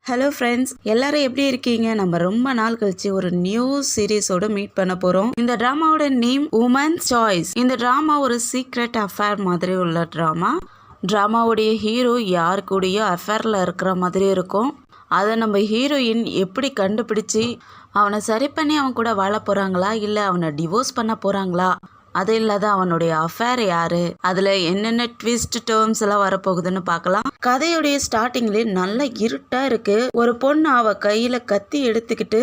Hello friends, எல்லாரும் எப்படி இருக்கீங்க? நம்ம ரொம்ப நாள் கழிச்சு ஒரு நியூ சீரீஸோட மீட் பண்ண போறோம். இந்த டிராமாவோட நேம் உமன்ஸ் சாய்ஸ். இந்த டிராமா ஒரு சீக்ரெட் அஃபேர் மாதிரி உள்ள டிராமாவுடைய ஹீரோ யார் கூடயோ அஃபேர்ல இருக்கிற மாதிரி இருக்கும். அதை நம்ம ஹீரோயின் எப்படி கண்டுபிடிச்சி அவனை சரி பண்ணி அவன் கூட வாழ போறாங்களா, இல்லை அவனை டிவோர்ஸ் பண்ண போறாங்களா, அது இல்லாத அவனுடைய அஃபேர் யாரு, அதுல என்னென்ன ட்விஸ்ட் டேர்ம்ஸ் எல்லாம் வரப்போகுதுன்னு பார்க்கலாம். கதையுடைய ஸ்டார்டிங்ல நல்ல இருட்டா இருக்கு. ஒரு பொண்ணு அவ கையில கத்தி எடுத்துக்கிட்டு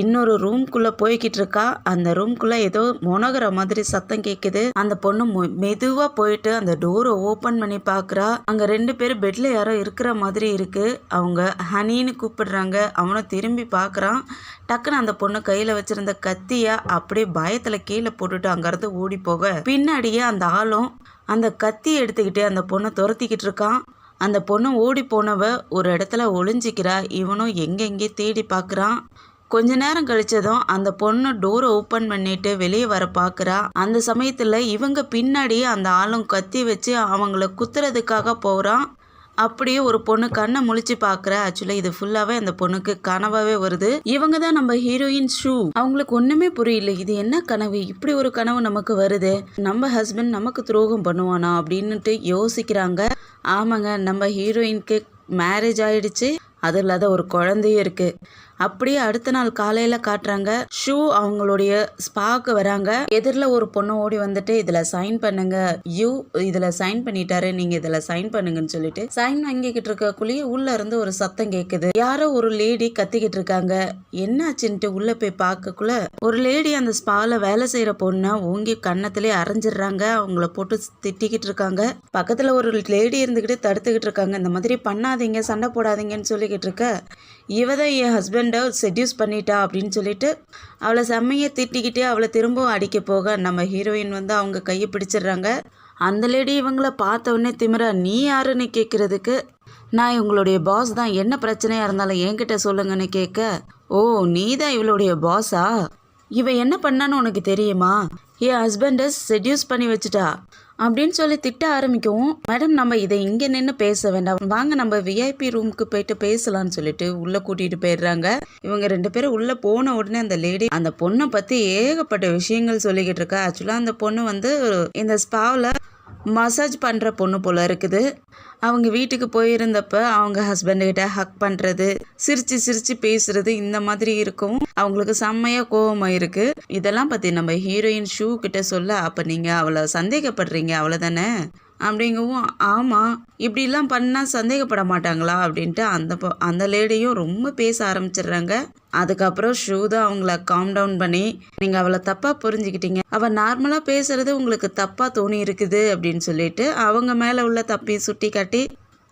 இன்னொரு ரூம்குள்ள போய்கிட்டு இருக்கா. அந்த ரூம்குள்ள ஏதோ முனகிற மாதிரி சத்தம் கேக்குது. அந்த பொண்ணு மெதுவா போயிட்டு அந்த டோரை ஓபன் பண்ணி பாக்குறா. அங்க 2 பேர் பெட்ல யாரோ இருக்கிற மாதிரி இருக்கு. அவங்க ஹனின்னு கூப்பிடுறாங்க. அவனும் திரும்பி பாக்குறான். டக்குன்னு அந்த பொண்ணு கையில வச்சிருந்த கத்திய அப்படியே பயத்துல கீழே போட்டுட்டு அங்கிருந்து ஓடி போக, பின்னாடியே அந்த ஆளும் அந்த கத்தியை எடுத்துக்கிட்டு அந்த பொண்ணை துரத்திக்கிட்டு இருக்கான். அந்த பொண்ணு ஓடி போனவ ஒரு இடத்துல ஒளிஞ்சிக்கிறா. இவனும் எங்கெங்கே தேடி பார்க்குறான். கொஞ்ச நேரம் கழிச்சதும் அந்த பொண்ணு டோரை ஓப்பன் பண்ணிட்டு வெளியே வர பார்க்குறா. அந்த சமயத்தில் இவங்க பின்னாடியே அந்த ஆளும் கத்தி வச்சு அவங்கள குத்துறதுக்காக போகிறான். அப்படியே ஒரு பொண்ணு கண்ணை முழிச்சு பார்க்குற. ஆக்சுவலாக இது ஃபுல்லாகவே அந்த பொண்ணுக்கு கனவாகவே வருது. இவங்க தான் நம்ம ஹீரோயின் ஷூ. அவங்களுக்கு ஒன்றுமே புரியல, இது என்ன கனவு, இப்படி ஒரு கனவு நமக்கு வருது, நம்ம ஹஸ்பண்ட் நமக்கு துரோகம் பண்ணுவானா அப்படின்னுட்டு யோசிக்கிறாங்க. ஆமாங்க, நம்ம ஹீரோயினுக்கு மேரேஜ் ஆயிடுச்சு, அது இல்லாத ஒரு குழந்தையும் இருக்கு. அப்படியே அடுத்த நாள் காலையில காட்டுறாங்க. ஷூ அவங்களுடைய ஸ்பாக்கு வராங்க. எதிரில் ஒரு பொண்ணு ஓடி வந்துட்டு இதுல சைன் பண்ணுங்க, இதுல சைன் பண்ணிட்டாரு, நீங்க இதுல சைன் பண்ணுங்கன்னு சொல்லிட்டு சைன் வாங்கிக்கிட்டு இருக்கக்குள்ளேயே உள்ள இருந்து ஒரு சத்தம் கேக்குது. யாரோ ஒரு லேடி கத்திக்கிட்டு இருக்காங்க. என்னாச்சுன்ட்டு உள்ள போய் பார்க்கக்குள்ள ஒரு லேடி அந்த ஸ்பால வேலை செய்யற பொண்ணை ஓங்கி கன்னத்திலே அரைஞ்சிடுறாங்க. அவங்கள போட்டு திட்டிக்கிட்டு இருக்காங்க. பக்கத்துல ஒரு லேடி இருந்துகிட்டு தடுத்துக்கிட்டு இருக்காங்க. இந்த மாதிரி பண்ணாதீங்க, சண்டை போடாதீங்கன்னு சொல்லிக்கிட்டு இருக்க. இவதான் என் ஹஸ்பண்டை செட்யூஸ் பண்ணிட்டா அப்படின்னு சொல்லிட்டு அவளை செம்மையை திட்டிக்கிட்டே அவளை திரும்பவும் அடிக்க போக நம்ம ஹீரோயின் வந்து அவங்க கையை பிடிச்சிடுறாங்க. அந்த லேடி இவங்கள பார்த்த உடனே திமிரா, நீ யாருன்னு கேட்கறதுக்கு, நான் இவங்களுடைய பாஸ் தான், என்ன பிரச்சனையா இருந்தாலும் என்கிட்ட சொல்லுங்கன்னு கேட்க, ஓ நீ தான் இவளுடைய பாஸா, இவ என்ன பண்ணான்னு உனக்கு தெரியுமா, என் ஹஸ்பண்டை செட்யூஸ் பண்ணி வச்சுட்டா அப்படின்னு சொல்லி திட்ட ஆரம்பிக்கவும், மேடம் நம்ம இதை இங்கே நின்று பேச வேண்டாம், வாங்க நம்ம விஐபி ரூமுக்கு போயிட்டு பேசலாம்னு சொல்லிட்டு உள்ள கூட்டிட்டு போயிடுறாங்க. இவங்க 2 பேரும் உள்ள போன உடனே அந்த லேடி அந்த பொண்ணை பத்தி ஏகப்பட்ட விஷயங்கள் சொல்லிக்கிட்டு இருக்கா. ஆக்சுவலா அந்த பொண்ணு வந்து இந்த ஸ்பாவில் மசாஜ் பண்ணுற பொண்ணு போல இருக்குது. அவங்க வீட்டுக்கு போயிருந்தப்ப அவங்க ஹஸ்பண்டுக்கிட்ட ஹக் பண்ணுறது, சிரிச்சு சிரிச்சு பேசுறது, இந்த மாதிரி இருக்கும். அவங்களுக்கு செம்மையாக கோவமாக இருக்கு. இதெல்லாம் பற்றி நம்ம ஹீரோயின் ஷூ கிட்ட சொல்ல, அப்போ நீங்கள் அவளை சந்தேகப்படுறீங்க அவ்வளோதானே அப்படிங்கவும், ஆமாம் இப்படிலாம் பண்ணால் சந்தேகப்பட மாட்டாங்களா அப்படின்ட்டு அந்த லேடியும் ரொம்ப பேச ஆரம்பிச்சிடுறாங்க. அதுக்கப்புறம் ஷூ தான் அவங்கள காம் டவுன் பண்ணி, நீங்கள் அவளை தப்பாக புரிஞ்சுக்கிட்டீங்க, அவள் நார்மலாக பேசுறது உங்களுக்கு தப்பாக தோணி இருக்குது அப்படின்னு சொல்லிட்டு அவங்க மேலே உள்ள தப்பையும் சுட்டி காட்டி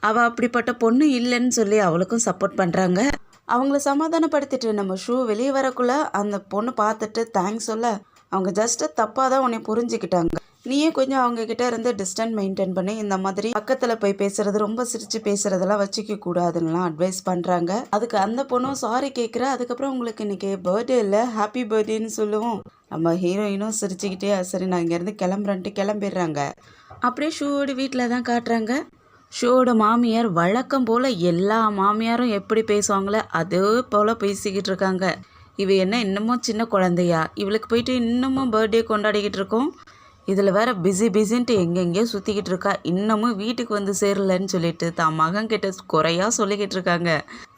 அவள் அப்படிப்பட்ட பொண்ணு இல்லைன்னு சொல்லி அவளுக்கும் சப்போர்ட் பண்ணுறாங்க. அவங்கள சமாதானப்படுத்திட்டு நம்ம ஷூ வெளியே வரக்குள்ள அந்த பொண்ணு பார்த்துட்டு தேங்க்ஸ் சொல்ல, அவங்க ஜஸ்ட் தப்பாக தான் உன்னை புரிஞ்சுக்கிட்டாங்க, நீயே கொஞ்சம் அவங்க கிட்ட இருந்து டிஸ்டன்ஸ் மெயின்டைன் பண்ணி இந்த மாதிரி பக்கத்தில் போய் பேசுறது, ரொம்ப சிரிச்சு பேசுறதெல்லாம் வச்சுக்க கூடாதுன்னெலாம் அட்வைஸ் பண்ணுறாங்க. அதுக்கு அந்த பொண்ணும் சாரி கேட்குற. அதுக்கப்புறம் உங்களுக்கு இன்னைக்கு பர்த்டே இல்லை, ஹாப்பி பர்த்டேன்னு சொல்லுவோம். நம்ம ஹீரோயினும் சிரிச்சுக்கிட்டே சரி நான் இங்கேருந்து கிளம்புறேன்ட்டு கிளம்பிடுறாங்க. அப்படியே ஷூவோட வீட்டில் தான் காட்டுறாங்க. ஷூவோட மாமியார் வழக்கம் போல் எல்லா மாமியாரும் எப்படி பேசுவாங்களே அதே போல் பேசிக்கிட்டு இருக்காங்க. இவ என்ன இன்னமும் சின்ன குழந்தையா, இவளுக்கு போயிட்டு இன்னமும் பர்த்டே கொண்டாடிக்கிட்டு இருக்கோம், இதில் வேற பிஸின்ட்டு எங்கெங்கேயோ சுற்றிக்கிட்டு இருக்கா, இன்னமும் வீட்டுக்கு வந்து சேரலன்னு சொல்லிட்டு தான் மகன் கிட்ட குறையா சொல்லிக்கிட்டு இருக்காங்க.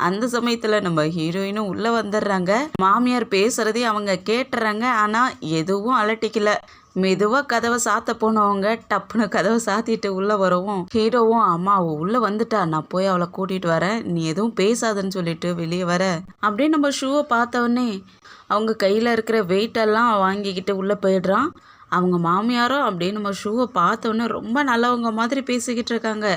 அந்த சமயத்தில் நம்ம ஹீரோயினும் உள்ளே வந்துடுறாங்க. மாமியார் பேசுறதே அவங்க கேட்டுறாங்க. ஆனால் எதுவும் அலட்டிக்கல. மெதுவாக கதவை சாத்த போனவங்க டப்புன்னு கதவை சாத்திட்டு உள்ளே வரவும், ஹீரோவும் அம்மா அவள் உள்ளே வந்துட்டா, நான் போய் அவளை கூட்டிகிட்டு வரேன், நீ எதுவும் பேசாதுன்னு சொல்லிட்டு வெளியே வர. அப்படியே நம்ம ஷூவை பார்த்தவொடனே அவங்க கையில் இருக்கிற வெயிட்டெல்லாம் வாங்கிக்கிட்டு உள்ளே போயிடுறான். அவங்க மாமியாரும் அப்படியே நம்ம ஷூவை பார்த்தோன்னே ரொம்ப நல்லவங்க மாதிரி பேசிக்கிட்டு இருக்காங்க.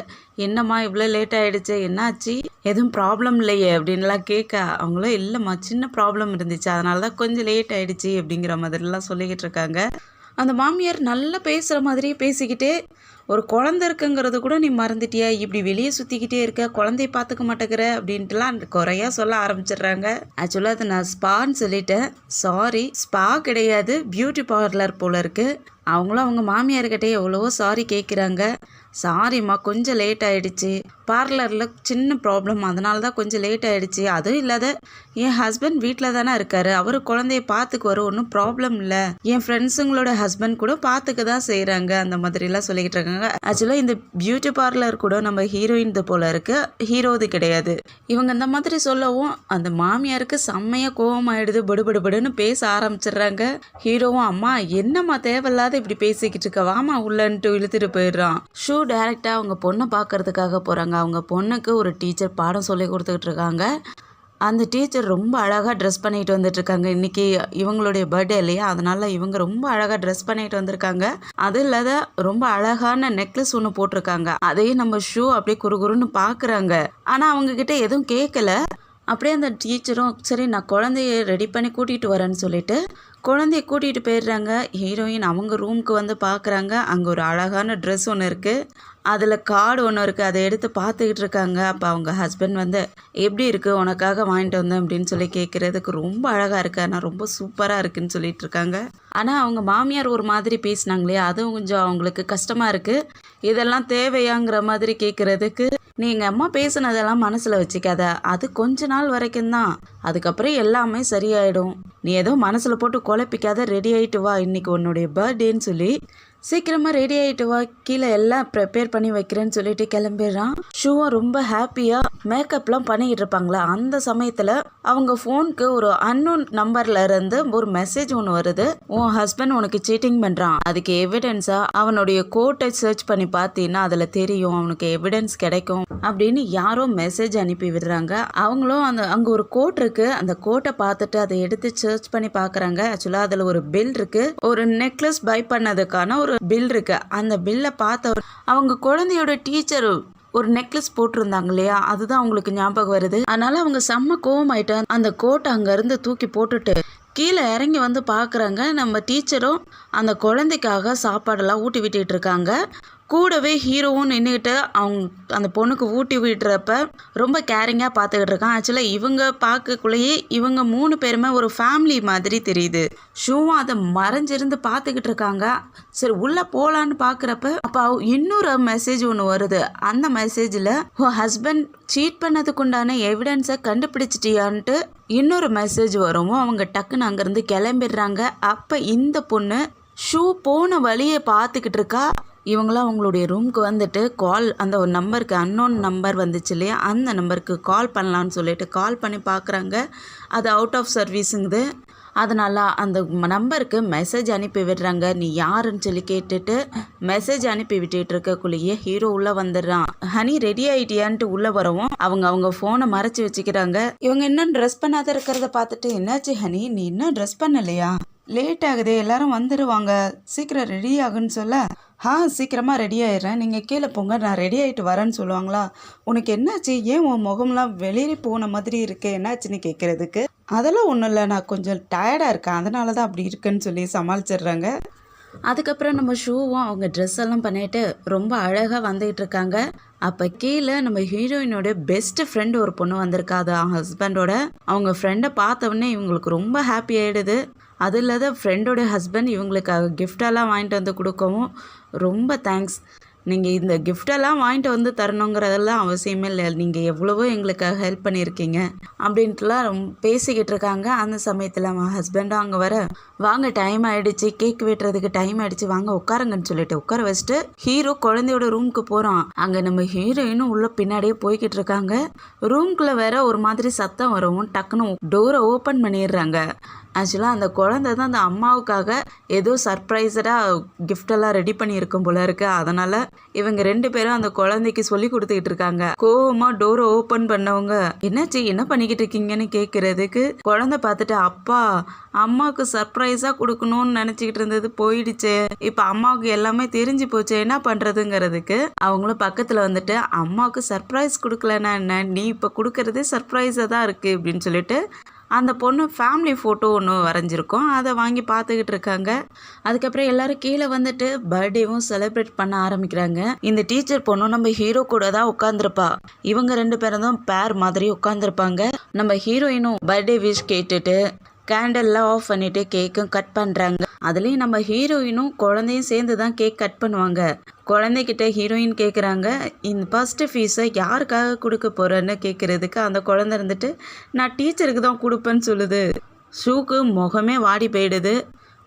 என்னம்மா இவ்வளோ லேட் ஆகிடுச்சு, என்னாச்சு, எதுவும் ப்ராப்ளம் இல்லையே அப்படின்லாம் கேட்க, அவங்களும் இல்லைம்மா சின்ன ப்ராப்ளம் இருந்துச்சு, அதனால தான் கொஞ்சம் லேட் ஆகிடுச்சு அப்படிங்கிற மாதிரிலாம் சொல்லிக்கிட்டு இருக்காங்க. அந்த மாமியார் நல்லா பேசுகிற மாதிரியே பேசிக்கிட்டே, ஒரு குழந்தை இருக்குங்கிறது கூட நீ மறந்துட்டியா, இப்படி வெளியே சுற்றிக்கிட்டே இருக்க, குழந்தைய பார்த்துக்க மாட்டேங்கிற அப்படின்ட்டுலாம் குறையா சொல்ல ஆரம்பிச்சிடுறாங்க. ஆக்சுவலாக அது நான் ஸ்பான்னு சொல்லிட்டேன், சாரி, ஸ்பா கிடையாது, பியூட்டி பார்லர் போல இருக்குது. அவங்களும் அவங்க மாமியார்கிட்டே எவ்வளவோ சாரி கேட்குறாங்க. சாரிம்மா கொஞ்சம் லேட் ஆகிடுச்சு, பார்லரில் சின்ன ப்ராப்ளம், அதனால தான் கொஞ்சம் லேட் ஆகிடுச்சு. அதுவும் இல்லாத என் ஹஸ்பண்ட் வீட்டில் தானே இருக்காரு, அவர் குழந்தைய பார்த்துக்குவார், ஒன்றும் ப்ராப்ளம் இல்லை, என் ஃப்ரெண்ட்ஸுங்களோட ஹஸ்பண்ட் கூட பார்த்துக்க தான் செய்கிறாங்க, அந்த மாதிரிலாம் சொல்லிக்கிட்டு இருக்காங்க. ஆக்சுவலாக இந்த பியூட்டி பார்லர் கூட நம்ம ஹீரோயின் போல இருக்கு, ஹீரோது கிடையாது. இவங்க இந்த மாதிரி சொல்லவும் அந்த மாமியாருக்கு செம்மையாக கோவமாயிடுது, படுபடுபடுன்னு பேச ஆரம்பிச்சிடுறாங்க. ஹீரோவும் அம்மா என்னம்மா தேவையில்லாத இப்படி பேசிக்கிட்டு இருக்க, வாமா உள்ளன்ட்டு இழுத்துட்டு போயிடுறான். ஷூ டேரெக்டாக அவங்க பொண்ணை பார்க்கறதுக்காக போகிறாங்க. அவங்க பொண்ணுக்கு ஒரு டீச்சர் பாடம் சொல்லி கொடுத்துக்கிட்டு இருக்காங்க. அந்த டீச்சர் ரொம்ப அழகாக ட்ரெஸ் பண்ணிட்டு வந்துட்டுருக்காங்க. இன்றைக்கி இவங்களுடைய பர்த்டே இல்லையா, அதனால் இவங்க ரொம்ப அழகாக ட்ரெஸ் பண்ணிட்டு வந்திருக்காங்க. அது இல்லாத ரொம்ப அழகான நெக்லஸ் ஒன்று போட்டிருக்காங்க. அதையும் நம்ம ஷூ அப்படியே குறுகுறுன்னு பார்க்குறாங்க. ஆனால் அவங்கக்கிட்ட எதுவும் கேட்கல. அப்படியே அந்த டீச்சரும் சரி நான் குழந்தைய ரெடி பண்ணி கூட்டிகிட்டு வரேன்னு சொல்லிட்டு குழந்தைய கூட்டிகிட்டு போயிடுறாங்க. ஹீரோயின் அவங்க ரூமுக்கு வந்து பார்க்குறாங்க. அங்கே ஒரு அழகான ட்ரெஸ் ஒன்று இருக்குது, அதில் கார்டு ஒன்று இருக்குது, அதை எடுத்து பார்த்துக்கிட்டு இருக்காங்க. அப்போ அவங்க ஹஸ்பண்ட் வந்து எப்படி இருக்குது, உனக்காக வாங்கிட்டு வந்தேன் அப்படின்னு சொல்லி கேட்குறதுக்கு ரொம்ப அழகாக இருக்குது, ஆனால் ரொம்ப சூப்பராக இருக்குதுன்னு சொல்லிட்டு இருக்காங்க. ஆனால் அவங்க மாமியார் ஒரு மாதிரி பேசினாங்களே, அதுவும் கொஞ்சம் அவங்களுக்கு கஷ்டமாக இருக்குது. இதெல்லாம் தேவையாங்கிற மாதிரி கேட்குறதுக்கு நீங்கள் அம்மா பேசுனதெல்லாம் மனசில் வச்சுக்காத, அது கொஞ்ச நாள் வரைக்கும் தான், அதுக்கப்புறம் எல்லாமே சரியாயிடும், நீ ஏதோ மனசில் போட்டு குழப்பிக்காத, ரெடி ஆகிட்டு வா, இன்றைக்கி உன்னுடைய பர்த்டேன்னு சொல்லி சீக்கிரமாக ரெடி ஆகிட்டு வா, கீழே எல்லாம் ப்ரிப்பேர் பண்ணி வைக்கிறேன்னு சொல்லிட்டு கிளம்பிடுறான். ஷூவும் ரொம்ப ஹாப்பியாக மேக்கப்லாம் பண்ணிக்கிட்டு இருப்பாங்களா, அந்த சமயத்தில் அவங்க ஃபோனுக்கு ஒரு அன்னோன் நம்பர்ல இருந்து ஒரு மெசேஜ் ஒன்று வருது. உன் ஹஸ்பண்ட் உனக்கு சீட்டிங் பண்ணுறான், அதுக்கு எவிடன்ஸாக அவனுடைய கோட்டை சர்ச் பண்ணி பார்த்தீங்கன்னா அதில் தெரியும், அவனுக்கு எவிடன்ஸ் கிடைக்கும் அப்படின்னு யாரோ மெசேஜ் அனுப்பி விடுறாங்க. அவங்களும் அங்கே ஒரு கோட் இருக்குது, அந்த கோட்டை பார்த்துட்டு அதை எடுத்து சர்ச் பண்ணி பார்க்குறாங்க. ஆக்சுவலாக அதில் ஒரு பில் இருக்குது, ஒரு நெக்லஸ் பை பண்ணதுக்கான ஒரு பில் இருக்கு. அந்த பில்லை பார்த்த அவங்க குழந்தையோட டீச்சர் ஒரு நெக்லஸ் போட்டிருந்தாங்க இல்லையா, அதுதான் அவங்களுக்கு ஞாபகம் வருது. அதனால அவங்க செம்ம கோவமாயிட்டு அந்த கோட்டை அங்கேருந்து தூக்கி போட்டுட்டு கீழே இறங்கி வந்து பார்க்குறாங்க. நம்ம டீச்சரும் அந்த குழந்தைக்காக சாப்பாடெல்லாம் ஊட்டி விட்டுட்டு இருக்காங்க. கூடவே ஹீரோவும் நின்றுக்கிட்டு அவங்க அந்த பொண்ணுக்கு ஊட்டி விடுறப்ப ரொம்ப கேரிங்காக பார்த்துக்கிட்டு இருக்கான். ஆக்சுவலாக இவங்க பார்க்கக்குள்ளேயே இவங்க 3 பேருமே ஒரு ஃபேமிலி மாதிரி தெரியுது. ஷூவும் அதை மறைஞ்சிருந்து பார்த்துக்கிட்டு இருக்காங்க. சரி உள்ளே போகலான்னு பார்க்குறப்ப அப்போ இன்னொரு மெசேஜ் ஒன்று வருது. அந்த மெசேஜில் உன் ஹஸ்பண்ட் சீட் பண்ணதுக்குண்டான எவிடன்ஸை கண்டுபிடிச்சிட்டியான்ட்டு இன்னொரு மெசேஜ் வரவும் அவங்க டக்குன்னு அங்கேருந்து கிளம்பிடுறாங்க. அப்போ இந்த பொண்ணு ஷூ போன வழியை பார்த்துக்கிட்டு இருக்கா. இவங்களாம் அவங்களுடைய ரூமுக்கு வந்துட்டு அந்த ஒரு நம்பருக்கு அன்னோன் நம்பர் வந்துச்சு இல்லையா, அந்த நம்பருக்கு கால் பண்ணலான்னு சொல்லிட்டு கால் பண்ணி பார்க்குறாங்க. அது அவுட் ஆஃப் சர்வீஸுங்குது. அதனால் அந்த நம்பருக்கு மெசேஜ் அனுப்பி விடுறாங்க. நீ யாருன்னு சொல்லி கேட்டுட்டு மெசேஜ் அனுப்பி விட்டுட்டு இருக்கக்குள்ளேயே ஹீரோ உள்ளே வந்துடுறான். ஹனி ரெடி ஆகிட்டியான்ட்டு உள்ளே வரவும் அவங்க ஃபோனை மறைச்சி வச்சுக்கிறாங்க. இவங்க இன்னும் ட்ரெஸ் பண்ணாத இருக்கிறத பார்த்துட்டு என்னாச்சு ஹனி, நீ இன்னும் ட்ரெஸ் பண்ணலையா, லேட் ஆகுதே, எல்லாரும் வந்துடுவாங்க, சீக்கிரம் ரெடி ஆகுன்னு சொல்ல சீக்கிரமாக ரெடி ஆயிடுறேன், நீங்கள் கீழே போங்க, நான் ரெடி ஆகிட்டு வரேன்னு சொல்லுவாங்களா. உனக்கு என்னாச்சு, ஏன் உன் முகம்லாம் வெளியே போன மாதிரி இருக்கு, என்னாச்சுன்னு கேட்குறதுக்கு அதெல்லாம் ஒன்றும் இல்லை, நான் கொஞ்சம் டயர்டாக இருக்கேன், அதனால தான் அப்படி இருக்குன்னு சொல்லி சமாளிச்சிடுறாங்க. அதுக்கப்புறம் நம்ம ஷூவும் அவங்க ட்ரெஸ் எல்லாம் பண்ணிட்டு ரொம்ப அழகாக வந்துகிட்டு இருக்காங்க. அப்போ கீழே நம்ம ஹீரோயினோட பெஸ்ட் ஃப்ரெண்டு ஒரு பொண்ணு வந்திருக்கா, அது அவங்க ஹஸ்பண்டோட. அவங்க ஃப்ரெண்டை பார்த்தவொடனே இவங்களுக்கு ரொம்ப ஹாப்பி ஆகிடுது. அது இல்லாத ஃப்ரெண்டோட ஹஸ்பண்ட் இவங்களுக்காக கிஃப்டெல்லாம் வாங்கிட்டு வந்து கொடுக்கவும் ரொம்ப தேங்க்ஸ், நீங்கள் இந்த கிஃப்டெல்லாம் வாங்கிட்டு வந்து தரணுங்கிறதெல்லாம் அவசியமே இல்லை, நீங்கள் எவ்வளவோ எங்களுக்காக ஹெல்ப் பண்ணியிருக்கீங்க அப்படின்ட்டுலாம் பேசிக்கிட்டு இருக்காங்க. அந்த சமயத்தில் அவன் ஹஸ்பண்டும் அங்கே வர, வாங்க டைம் ஆகிடுச்சு, கேக் வெட்டுறதுக்கு டைம் ஆகிடுச்சு, வாங்க உட்காருங்கன்னு சொல்லிட்டு உட்கார வச்சுட்டு ஹீரோ குழந்தையோட ரூமுக்கு போகிறான். அங்கே நம்ம ஹீரோயினும் உள்ள பின்னாடியே போய்கிட்டு இருக்காங்க. ரூம்குள்ளே வேற ஒரு மாதிரி சத்தம் வரவும் டக்குன்னு டோரை ஓப்பன் பண்ணிடுறாங்க. ஆக்சுவலாக அந்த குழந்தை தான் அந்த அம்மாவுக்காக ஏதோ சர்ப்ரைஸடாக கிஃப்டெல்லாம் ரெடி பண்ணியிருக்கும் போல இருக்கு. அதனால் இவங்க 2 பேரும் அந்த குழந்தைக்கு சொல்லி கொடுத்துக்கிட்டு இருக்காங்க. கோவமாக டோரை ஓப்பன் பண்ணவங்க என்னாச்சு என்ன பண்ணிக்கிட்டு இருக்கீங்கன்னு கேட்குறதுக்கு குழந்தை பார்த்துட்டு, அப்பா அம்மாவுக்கு சர்ப்ரைஸாக கொடுக்கணும்னு நினச்சிக்கிட்டு இருந்தது போயிடுச்சு, இப்போ அம்மாவுக்கு எல்லாமே தெரிஞ்சு போச்சு, என்ன பண்ணுறதுங்கிறதுக்கு அவங்களும் பக்கத்தில் வந்துட்டு, அம்மாவுக்கு சர்ப்ரைஸ் கொடுக்கலன்னா என்ன, நீ இப்போ கொடுக்கறதே சர்ப்ரைஸாக தான் இருக்குது அப்படின்னு சொல்லிட்டு அந்த பொண்ணு ஃபேமிலி ஃபோட்டோ ஒன்று வரைஞ்சிருக்கோம், அதை வாங்கி பார்த்துக்கிட்டு இருக்காங்க. அதுக்கப்புறம் எல்லாரும் கீழே வந்துட்டு பர்த்டேவும் செலிப்ரேட் பண்ண ஆரம்பிக்கிறாங்க. இந்த டீச்சர் பொண்ணும் நம்ம ஹீரோ கூட தான் உட்காந்துருப்பா. இவங்க 2 பேரும் தான் பேர் மாதிரி உட்காந்துருப்பாங்க. நம்ம ஹீரோயினும் பர்த்டே விஷ் கேட்டுட்டு கேண்டல்லாம் ஆஃப் பண்ணிட்டு கேக்கும் கட் பண்ணுறாங்க. அதுலேயும் நம்ம ஹீரோயினும் குழந்தையும் சேர்ந்து தான் கேக் கட் பண்ணுவாங்க. குழந்தைகிட்ட ஹீரோயின் கேட்குறாங்க, இந்த ஃபஸ்ட்டு ஃபீஸை யாருக்காக கொடுக்க போகிறேன்னு கேட்குறதுக்கு அந்த குழந்தை இருந்துட்டு நான் டீச்சருக்கு தான் கொடுப்பேன்னு சொல்லுது. ஷூக்கு முகமே வாடி போயிடுது.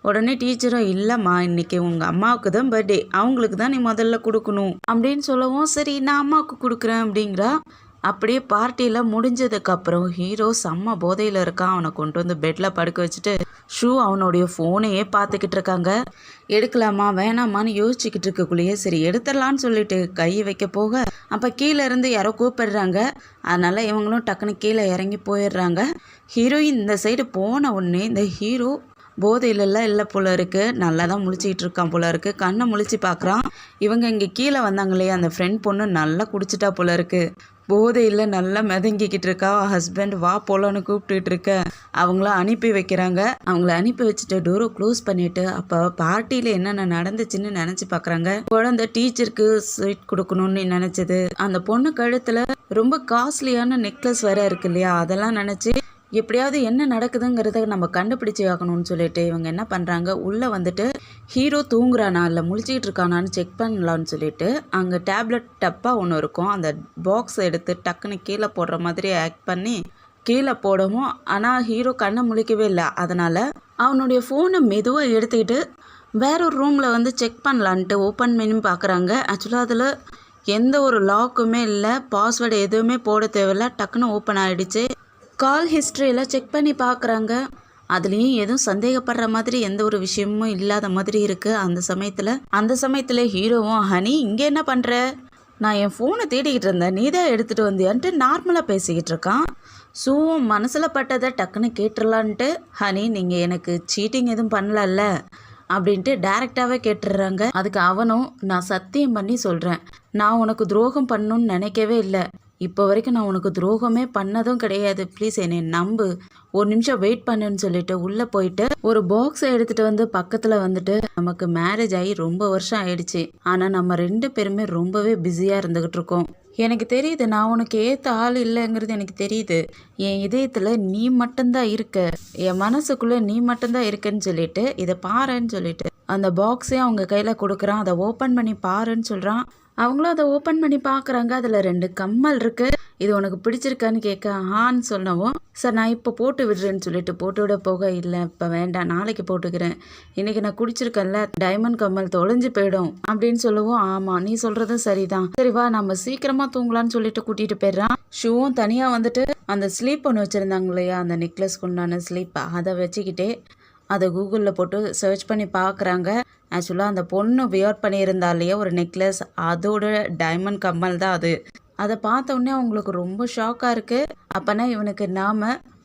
உடனே டீச்சரும், இல்லைம்மா இன்னைக்கு உங்கள் அம்மாவுக்கு தான் பர்த்டே, அவங்களுக்கு தான் நீ முதல்ல கொடுக்கணும் அப்படின்னு சொல்லவும், சரி நான் அம்மாவுக்கு கொடுக்குறேன் அப்படிங்கிறா. அப்படியே பார்ட்டியில் முடிஞ்சதுக்கப்புறம் ஹீரோ செம்ம போதையில் இருக்கான். அவனை கொண்டு வந்து பெட்டில் படுக்க வச்சுட்டு ஷூ அவனுடைய ஃபோனையே பார்த்துக்கிட்டு இருக்காங்க. எடுக்கலாமா வேணாமான்னு யோசிச்சுக்கிட்டு இருக்கக்குள்ளேயே சரி எடுத்துடலான்னு சொல்லிட்டு கை வைக்க போக அப்போ கீழே இருந்து யாரோ கூப்பிடுறாங்க. அதனால் இவங்களும் டக்குன்னு கீழே இறங்கி போயிடுறாங்க. ஹீரோயின் இந்த சைடு போன உடனே இந்த ஹீரோ போதையிலெல்லாம் இல்லை போல இருக்குது, நல்லா தான் முழிச்சிக்கிட்டு இருக்கான் போல இருக்குது. கண்ணை முழிச்சு பார்க்குறான். இவங்க இங்கே கீழே வந்தாங்களே அந்த ஃப்ரெண்ட் பொண்ணு நல்லா குடிச்சிட்டா போல இருக்குது. போதையில் நல்லா மிதங்கிக்கிட்டு இருக்கா. ஹஸ்பண்ட் வா போலான்னு கூப்பிட்டுட்டு இருக்க. அவங்கள அனுப்பி வைக்கிறாங்க. அவங்கள அனுப்பி வச்சுட்டு டோரை க்ளோஸ் பண்ணிட்டு அப்போ பார்ட்டியில் என்னென்ன நடந்துச்சுன்னு நினச்சி பார்க்குறாங்க. குழந்தை டீச்சருக்கு ஸ்வீட் கொடுக்கணும்னு நினச்சது, அந்த பொண்ணு கழுத்தில் ரொம்ப காஸ்ட்லியான நெக்லஸ் வேற இருக்கு இல்லையா, அதெல்லாம் நினச்சி எப்படியாவது என்ன நடக்குதுங்கிறத நம்ம கண்டுபிடிச்சி ஆகணும்னு சொல்லிட்டு இவங்க என்ன பண்ணுறாங்க, உள்ளே வந்துட்டு ஹீரோ தூங்குறானா இல்லை முழிச்சிக்கிட்டு இருக்கானான்னு செக் பண்ணலான்னு சொல்லிட்டு அங்கே டேப்லெட் டப்பாக ஒன்று இருக்கும், அந்த பாக்ஸை எடுத்து டக்குன்னு கீழே போடுற மாதிரி ஆக்ட் பண்ணி கீழே போடவும், ஆனால் ஹீரோ கண்ணை முழிக்கவே இல்லை. அதனால் அவனுடைய ஃபோனை மெதுவாக எடுத்துக்கிட்டு வேற ஒரு ரூமில் வந்து செக் பண்ணலான்ட்டு ஓப்பன் பண்ணி பார்க்குறாங்க. ஆக்சுவலாக அதில் எந்த ஒரு லாக்குமே இல்லை, பாஸ்வேர்டு எதுவுமே போட தேவையில்லை, டக்குன்னு ஓப்பன் ஆகிடுச்சு. கால் ஹிஸ்ட்ரியில் செக் பண்ணி பார்க்குறாங்க. அதுலேயும் எதுவும் சந்தேகப்படுற மாதிரி எந்த ஒரு விஷயமும் இல்லாத மாதிரி இருக்குது. அந்த சமயத்தில் ஹீரோவும், ஹனி இங்கே என்ன பண்ணுற, நான் என் ஃபோனை தேடிக்கிட்டு இருந்தேன், நீ தான் எடுத்துகிட்டு வந்தியான்ட்டு நார்மலாக பேசிக்கிட்டு இருக்கான். ஸூவும் மனசில் பட்டதை டக்குன்னு கேட்டுடலான்ட்டு, ஹனி நீங்கள் எனக்கு சீட்டிங் எதுவும் பண்ணலல்ல அப்படின்ட்டு டைரெக்டாகவே கேட்டுடுறாங்க. அதுக்கு அவனும், நான் சத்தியம் பண்ணி சொல்கிறேன், நான் உனக்கு துரோகம் பண்ணணும்னு நினைக்கவே இல்லை, இப்போ வரைக்கும் நான் உனக்கு துரோகமே பண்ணதும் கிடையாது, ப்ளீஸ் என்னை நம்பு, ஒரு நிமிஷம் வெயிட் பண்ணுன்னு சொல்லிட்டு உள்ளே போயிட்டு ஒரு பாக்ஸை எடுத்துகிட்டு வந்து பக்கத்தில் வந்துட்டு, நமக்கு மேரேஜ் ஆகி ரொம்ப வருஷம் ஆயிடுச்சு, ஆனால் நம்ம 2 பேருமே ரொம்பவே பிஸியாக இருந்துக்கிட்டு இருக்கோம். எனக்கு தெரியுது நான் உனக்கு ஏற்ற ஆள் இல்லைங்கிறது எனக்கு தெரியுது, என் இதயத்தில் நீ மட்டும்தான் இருக்க, என் மனசுக்குள்ளே நீ மட்டும்தான் இருக்கன்னு சொல்லிட்டு இதை பாருன்னு சொல்லிட்டு அந்த பாக்ஸையும் அவங்க கையில் கொடுக்குறான். அதை ஓப்பன் பண்ணி பாருன்னு சொல்கிறான். அவங்களும் அதை ஓப்பன் பண்ணி பார்க்குறாங்க. அதில் 2 கம்மல் இருக்குது. இது உனக்கு பிடிச்சிருக்கான்னு கேட்க ஆன்னு சொன்னவும், சார் நான் இப்போ போட்டு விடுறேன்னு சொல்லிட்டு போட்டு விட போக, இல்லை இப்போ வேண்டாம் நாளைக்கு போட்டுக்கிறேன், இன்றைக்கி நான் குடிச்சிருக்கேன்ல, டைமண்ட் கம்மல் தொலைஞ்சு போயிடும் அப்படின்னு சொல்லவும், ஆமாம் நீ சொல்கிறதும் சரிதான், சரி வா நம்ம சீக்கிரமாக தூங்கலான்னு சொல்லிட்டு கூட்டிகிட்டு போயிடுறான். ஷூவும் தனியாக வந்துட்டு அந்த ஸ்லீப் ஒன்று வச்சுருந்தாங்க இல்லையா, அந்த நெக்லஸ்க்கு உண்டான ஸ்லீப், அதை வச்சுக்கிட்டே அதை கூகுளில் போட்டு சர்ச் பண்ணி பார்க்குறாங்க. ஆக்சுவலாக அந்த பொண்ணு வியர் பண்ணியிருந்தா இல்லையா ஒரு நெக்லஸ், அதோட டைமண்ட் கம்மல் தான் அது. அதை பார்த்தோன்னே அவங்களுக்கு ரொம்ப ஷாக்காக இருக்குது. அப்போனா இவனுக்கு நாம்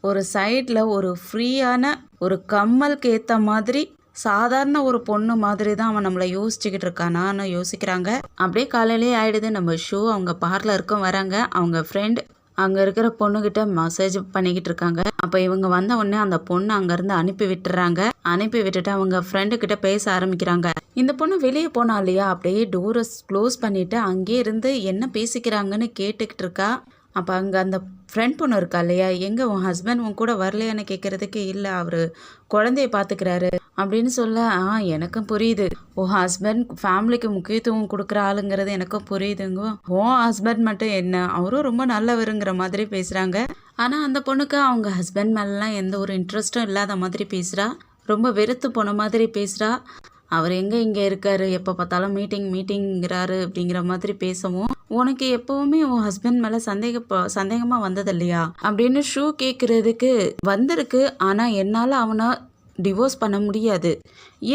ஒரு சைடில் ஒரு ஃப்ரீயான ஒரு கம்மலுக்கு ஏற்ற மாதிரி சாதாரண ஒரு பொண்ணு மாதிரி தான் அவன் நம்மளை யோசிச்சுக்கிட்டு இருக்கானான்னு யோசிக்கிறாங்க. அப்படியே காலையிலேயே ஆகிடுது. நம்ம ஷோ அவங்க பார்லருக்கும் வராங்க. அவங்க ஃப்ரெண்ட் அங்கே இருக்கிற பொண்ணுக்கிட்ட மசாஜ் பண்ணிக்கிட்டு இருக்காங்க. அப்போ இவங்க வந்த உடனே அந்த பொண்ணு அங்கேருந்து அனுப்பி விட்டுறாங்க. அனுப்பி விட்டுட்டு அவங்க ஃப்ரெண்டுக்கிட்ட பேச ஆரம்பிக்கிறாங்க. இந்த பொண்ணு வெளியே போனா இல்லையா, அப்படியே டோரை க்ளோஸ் பண்ணிவிட்டு அங்கேயே இருந்து என்ன பேசிக்கிறாங்கன்னு கேட்டுக்கிட்டு இருக்கா. அப்போ அங்கே அந்த ஃப்ரெண்ட் பொண்ணு இருக்கா இல்லையா, எங்கே உன் ஹஸ்பண்ட் உன் கூட வரலையான்னு கேட்குறதுக்கு, இல்லை அவர் குழந்தைய பார்த்துக்கிறாரு அப்படின்னு சொல்ல, எனக்கும் புரியுது, உன் ஹஸ்பண்ட் ஃபேமிலிக்கு முக்கியத்துவம் கொடுக்குற ஆளுங்கிறது எனக்கும் புரியுதுங்க, உன் ஹஸ்பண்ட் மட்டும் என்ன, அவரும் ரொம்ப நல்லவருங்கிற மாதிரி பேசுகிறாங்க. ஆனால் அந்த பொண்ணுக்கு அவங்க ஹஸ்பண்ட் மேலாம் எந்த ஒரு இன்ட்ரெஸ்ட்டும் இல்லாத மாதிரி பேசுகிறா, ரொம்ப வெறுத்து போன மாதிரி பேசுகிறா. அவர் எங்கே இங்கே இருக்காரு, எப்போ பார்த்தாலும் மீட்டிங்கிறாரு அப்படிங்கிற மாதிரி பேசவும், உனக்கு எப்போவுமே உன் ஹஸ்பண்ட் மேலே சந்தேகமாக வந்தது இல்லையா அப்படின்னு ஷூ கேட்குறதுக்கு வந்திருக்கு. ஆனால் என்னால் அவனை டிவோர்ஸ் பண்ண முடியாது.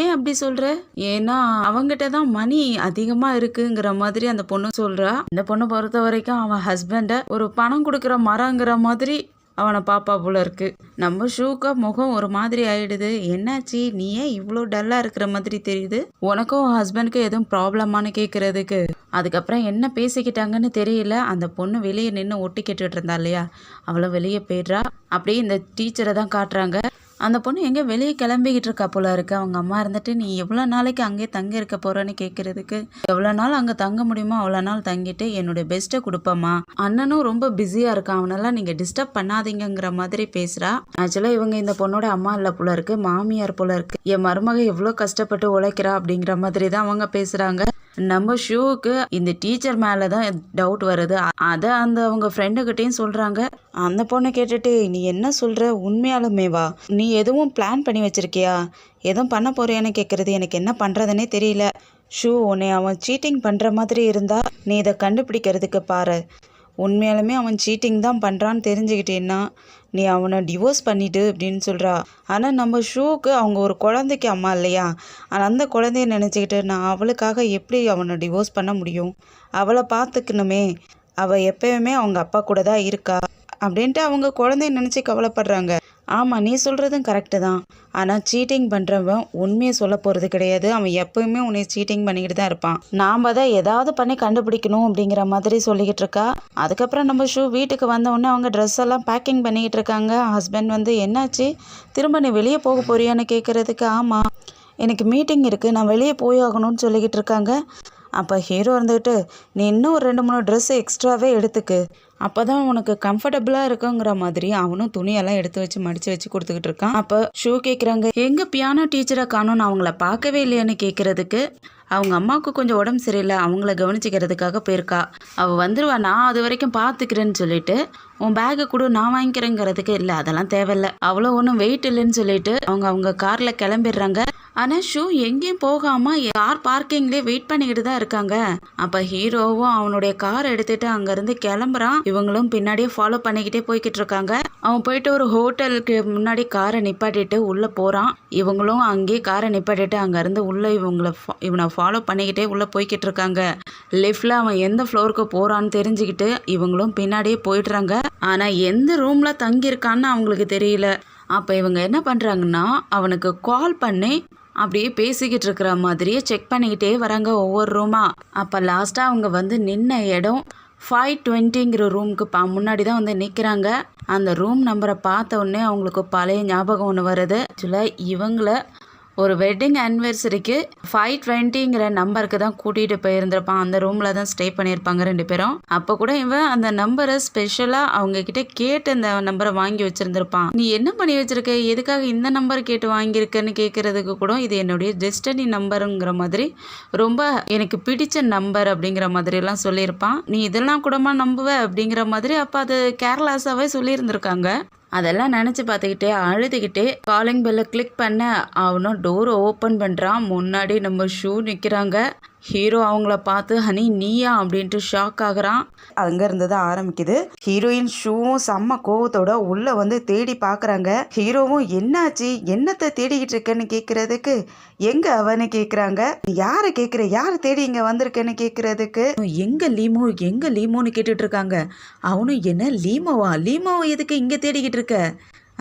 ஏன் அப்படி சொல்கிற, ஏன்னா அவங்ககிட்ட தான் மணி அதிகமாக இருக்குங்கிற மாதிரி அந்த பொண்ணு சொல்கிறா. இந்த பொண்ணை பொறுத்த வரைக்கும் அவன் ஹஸ்பண்டை ஒரு பணம் கொடுக்குற மரங்கிற மாதிரி அவனை பாப்பா போல இருக்கு. நம்ம ஷூக்கா முகம் ஒரு மாதிரி ஆயிடுது. என்னாச்சு, நீ ஏன் இவ்வளோ டல்லாக இருக்கிற மாதிரி தெரியுது, உனக்கும் ஹஸ்பண்டுக்கு எதுவும் ப்ராப்ளமானு கேட்குறதுக்கு. அதுக்கப்புறம் என்ன பேசிக்கிட்டாங்கன்னு தெரியல. அந்த பொண்ணு வெளியே நின்று ஒட்டி கேட்டுட்டு இருந்தா இல்லையா, அவளை வெளியே போயிடுறா. அப்படியே இந்த டீச்சரை தான் காட்டுறாங்க. அந்த பொண்ணு எங்கே வெளியே கிளம்பிக்கிட்டு இருக்கா போல இருக்கு. அவங்க அம்மா இருந்துட்டு நீ எவ்வளோ நாளைக்கு அங்கேயே தங்கி இருக்க போறன்னு கேட்கறதுக்கு எவ்வளோ நாள் அங்கே தங்க முடியுமோ அவ்வளோ நாள் தங்கிட்டு என்னுடைய பெஸ்ட்டை கொடுப்பம்மா, அண்ணனும் ரொம்ப பிஸியாக இருக்கான், அவனெல்லாம் நீங்கள் டிஸ்டர்ப் பண்ணாதீங்கிற மாதிரி பேசுகிறா. ஆக்சுவலாக இவங்க இந்த பொண்ணோட அம்மா இல்லை போல இருக்கு, மாமியார் போல இருக்கு. என் மருமக எவ்வளோ கஷ்டப்பட்டு உழைக்கிறா அப்படிங்கிற மாதிரி தான் அவங்க பேசுகிறாங்க. நம்ம ஷூவுக்கு இந்த டீச்சர் மேலே தான் டவுட் வருது. அதை அவங்க ஃப்ரெண்டுக்கிட்டையும் சொல்கிறாங்க. அந்த பொண்ணை கேட்டுட்டு நீ என்ன சொல்கிற, உண்மையாலுமேவா, நீ எதுவும் பிளான் பண்ணி வச்சிருக்கியா, எதுவும் பண்ண போறியான்னு கேட்குறது எனக்கு என்ன பண்ணுறதுனே தெரியல. ஷூ, உன்னை அவன் சீட்டிங் பண்ணுற மாதிரி இருந்தா நீ இதை கண்டுபிடிக்கிறதுக்கு பாரு. உண்மையாலுமே அவன் சீட்டிங் தான் பண்ணுறான்னு தெரிஞ்சுக்கிட்டேன்னா நீ அவனை டிவோர்ஸ் பண்ணிட்டு அப்படின்னு சொல்கிறா. ஆனால் நம்ம ஷூக்கு அவங்க ஒரு குழந்தைக்கு அம்மா இல்லையா, ஆனால் அந்த குழந்தைய நினச்சிக்கிட்டு நான் அவளுக்காக எப்படி அவனை டிவோர்ஸ் பண்ண முடியும், அவளை பார்த்துக்கணுமே, அவள் எப்பயுமே அவங்க அப்பா கூட தான் இருக்கா அப்படின்ட்டு அவங்க குழந்தைய நினச்சி கவலைப்படுறாங்க. ஆமாம், நீ சொல்கிறதும் கரெக்டு தான். ஆனால் சீட்டிங் பண்ணுறவன் உண்மையை சொல்ல போகிறது கிடையாது. அவன் எப்போயுமே உன்னை சீட்டிங் பண்ணிக்கிட்டு தான் இருப்பான். நாம் தான் ஏதாவது பண்ணி கண்டுபிடிக்கணும் அப்படிங்கிற மாதிரி சொல்லிக்கிட்டு இருக்கா. அதுக்கப்புறம் நம்ம ஷூ வீட்டுக்கு வந்தவுடனே அவங்க ட்ரெஸ் எல்லாம் பேக்கிங் பண்ணிக்கிட்டு இருக்காங்க. ஹஸ்பண்ட் என்னாச்சு, திரும்ப நீ வெளியே போக போறியான்னு கேட்குறதுக்கு ஆமாம் எனக்கு மீட்டிங் இருக்குது, நான் வெளியே போய் ஆகணும்னு சொல்லிக்கிட்டு இருக்காங்க. அப்போ ஹீரோ இருந்துக்கிட்டு நீ இன்னும் ஒரு 2-3 ட்ரெஸ்ஸு எக்ஸ்ட்ராவே எடுத்துக்கு, அப்போ தான் உனக்கு கம்ஃபர்டபுளாக இருக்குங்கிற மாதிரி அவனும் துணியெல்லாம் எடுத்து வச்சு மடித்து வச்சு கொடுத்துக்கிட்டு இருக்கான். அப்போ ஷூ கேட்குறாங்க எங்கே பியானோ டீச்சரை காணோன்னு அவங்கள பார்க்கவே இல்லையான்னு கேட்குறதுக்கு அவங்க அம்மாவுக்கு கொஞ்சம் உடம்பு சரியில்லை, அவங்கள கவனிச்சிக்கிறதுக்காக போயிருக்கா, அவள் வந்துடுவா, நான் அது வரைக்கும் பார்த்துக்கிறேன்னு சொல்லிட்டு உன் பேக்கை கொடு நான் வாங்கிக்கிறேங்கிறதுக்கு இல்லை அதெல்லாம் தேவையில்ல, அவ்வளோ ஒன்றும் வெயிட் இல்லைன்னு சொல்லிட்டு அவங்க காரில் கிளம்பிடுறாங்க. ஆனால் ஷூ எங்கேயும் போகாமல் கார் பார்க்கிங்லேயே வெயிட் பண்ணிக்கிட்டு தான் இருக்காங்க. அப்போ ஹீரோவும் அவனுடைய கார் எடுத்துகிட்டு அங்கேருந்து கிளம்புறான். இவங்களும் பின்னாடியே ஃபாலோ பண்ணிக்கிட்டே போய்கிட்டு இருக்காங்க. அவன் போயிட்டு ஒரு ஹோட்டலுக்கு முன்னாடி காரை நிப்பாட்டிட்டு உள்ளே போகிறான். இவங்களும் அங்கேயே காரை நிப்பாட்டிட்டு அங்கேருந்து உள்ளே இவனை ஃபாலோ பண்ணிக்கிட்டே உள்ளே போய்கிட்டு இருக்காங்க. லிஃப்டில் அவன் எந்த ஃப்ளோருக்கு போகிறான்னு தெரிஞ்சுக்கிட்டு இவங்களும் பின்னாடியே போயிடுறாங்க. ஆனால் எந்த ரூமில் தங்கியிருக்கான்னு அவங்களுக்கு தெரியல. அப்போ இவங்க என்ன பண்ணுறாங்கன்னா அவனுக்கு கால் பண்ணி அப்படியே பேசிக்கிட்டு இருக்கிற மாதிரியே செக் பண்ணிக்கிட்டே வராங்க ஒவ்வொரு ரூமாக. அப்போ லாஸ்ட்டாக அவங்க நின்ன இடம் 520ங்கிற ரூமுக்கு முன்னாடி தான் நிற்கிறாங்க. அந்த ரூம் நம்பரை பார்த்த உடனே அவங்களுக்கு பழைய ஞாபகம் ஒன்று வருது. ஆக்சுவலாக இவங்கள ஒரு வெட்டிங் ஆனிவர்சரிக்கு 520ங்கிற நம்பருக்கு தான் கூட்டிகிட்டு போயிருந்திருப்பான். அந்த ரூமில் தான் ஸ்டே பண்ணியிருப்பாங்க 2 பேரும். அப்போ கூட இவன் அந்த நம்பரை ஸ்பெஷலாக அவங்கக்கிட்ட கேட்டு அந்த நம்பரை வாங்கி வச்சுருந்துருப்பான். நீ என்ன பண்ணி வச்சுருக்க, எதுக்காக இந்த நம்பர் கேட்டு வாங்கியிருக்கன்னு கேட்குறதுக்கு கூட இது என்னுடைய டெஸ்டினி நம்பருங்கிற மாதிரி ரொம்ப எனக்கு பிடிச்ச நம்பர் அப்படிங்கிற மாதிரிலாம் சொல்லியிருப்பான். நீ இதெல்லாம் கூடமா நம்புவ அப்படிங்கிற மாதிரி அப்போ அது கேர்லெஸ்ஸாகவே சொல்லியிருந்திருக்காங்க. அதெல்லாம் நினச்சி பார்த்துக்கிட்டே அழுதுகிட்டே காலிங் பெல்லை கிளிக் பண்ண அவனும் டோரை ஓப்பன் பண்ணுறான். முன்னாடி நம்ம ஷூ நிற்கிறாங்க. ஹீரோ அவங்கள பார்த்து ஹனி நீயா அப்படின்ட்டு ஷாக் ஆகுறான். அங்கேருந்து தான் ஆரம்பிக்குது. ஹீரோயின் ஷூவும் செம்ம கோவத்தோட உள்ளே தேடி பார்க்குறாங்க. ஹீரோவும் என்னாச்சு, என்னத்தை தேடிக்கிட்டு இருக்கேன்னு கேட்குறதுக்கு எங்கே அவன்னு கேட்குறாங்க. யாரை கேட்குற, யார் தேடி இங்கே வந்திருக்கேன்னு கேட்குறதுக்கு எங்கே லீமோன்னு கேட்டுட்டு இருக்காங்க. அவனும் என்ன லீமோவா, லீமோவை எதுக்கு இங்கே தேடிக்கிட்டு இருக்க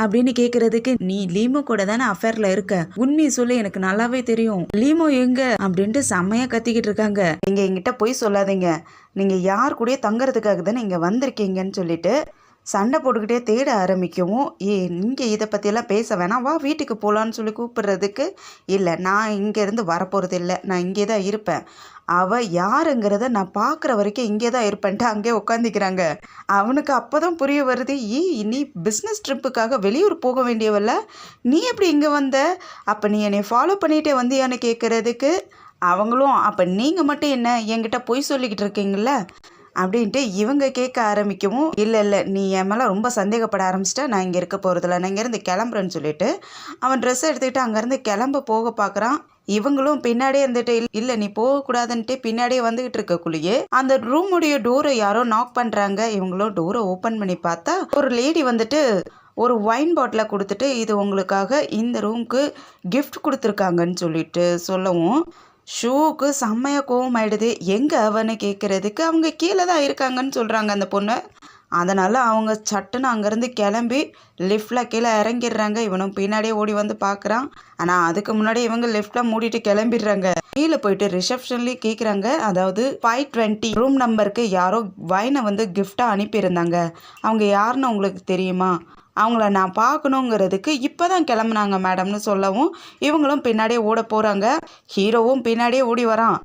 அப்படின்னு கேட்குறதுக்கு நீ லீமோ கூட தானே அஃபேரில் இருக்க, உண்மையை சொல்லி எனக்கு நல்லாவே தெரியும், லீமோ எங்க அப்படின்ட்டு செம்மையாக கத்திக்கிட்டு இருக்காங்க. நீங்கள் எங்கிட்ட போய் சொல்லாதீங்க, நீங்கள் யார் கூடயே தங்குறதுக்காக தானே இங்கே வந்திருக்கீங்கன்னு சொல்லிட்டு சண்டை போட்டுக்கிட்டே தேட ஆரம்பிக்கவும் நீங்கள் இதை பற்றியெல்லாம் பேச வேணாம், வா வீட்டுக்கு போகலான்னு சொல்லி கூப்பிடுறதுக்கு இல்லை, நான் இங்கேருந்து வரப்போகிறது இல்லை, நான் இங்கே தான் இருப்பேன், அவள் யாருங்கிறத நான் பார்க்குற வரைக்கும் இங்கே தான் இருப்பேன்ட்டு அங்கே உட்காந்துக்கிறாங்க. அவனுக்கு அப்போ தான் புரிய வருது, நீ பிஸ்னஸ் ட்ரிப்புக்காக வெளியூர் போக வேண்டியவல்ல, நீ எப்படி இங்கே வந்த, அப்போ நீ என்னை ஃபாலோ பண்ணிகிட்டே வந்தியான்னு கேட்குறதுக்கு அவங்களும் அப்போ நீங்கள் மட்டும் என்ன என்கிட்ட பொய் சொல்லிக்கிட்டு இருக்கீங்கள அப்படின்ட்டு இவங்க கேட்க ஆரம்பிக்கவும் இல்லை நீ என் மேலே ரொம்ப சந்தேகப்பட ஆரம்பிச்சிட்டா, நான் இங்கே இருக்க போகிறதில்ல, நான் இங்கேருந்து கிளம்புறேன்னு சொல்லிட்டு அவன் ட்ரெஸ்ஸை எடுத்துக்கிட்டு அங்கேருந்து கிளம்ப போக பார்க்குறான். இவங்களும் பின்னாடியே இருந்துட்டு இல்லை நீ போகக்கூடாதுன்ட்டு பின்னாடியே வந்துகிட்டு இருக்கக்குள்ளேயே அந்த ரூமுடைய டோரை யாரோ நாக் பண்ணுறாங்க. இவங்களும் டோரை ஓப்பன் பண்ணி பார்த்தா ஒரு லேடி ஒரு ஒயின் பாட்டிலை கொடுத்துட்டு இது உங்களுக்காக இந்த ரூமுக்கு கிஃப்ட் கொடுத்துருக்காங்கன்னு சொல்லிட்டு சொல்லவும் ஷூவுக்கு செம்மையாக கோவம் ஆயிடுது. எங்கே அவன்னு கேட்குறதுக்கு அவங்க கீழே தான் இருக்காங்கன்னு சொல்கிறாங்க அந்த பொண்ணு. அதனால் அவங்க சட்டுன்னு அங்கேருந்து கிளம்பி லிஃப்டில் கீழே இறங்கிடுறாங்க. இவனும் பின்னாடியே ஓடி வந்து பார்க்குறான். ஆனால் அதுக்கு முன்னாடி இவங்க லிஃப்டில் மூடிட்டு கிளம்பிடுறாங்க. கீழே போயிட்டு ரிசப்ஷன்லேயே கேட்குறாங்க, அதாவது 520 ரூம் நம்பருக்கு யாரோ வைனை கிஃப்டாக அனுப்பியிருந்தாங்க, அவங்க யாருன்னு உங்களுக்கு தெரியுமா அவங்கள நான் பார்க்கணுங்கிறதுக்கு இப்போ தான் கிளம்புனாங்க மேடம்னு சொல்லவும் இவங்களும் பின்னாடியே ஓட போகிறாங்க. ஹீரோவும் பின்னாடியே ஓடி வரான்.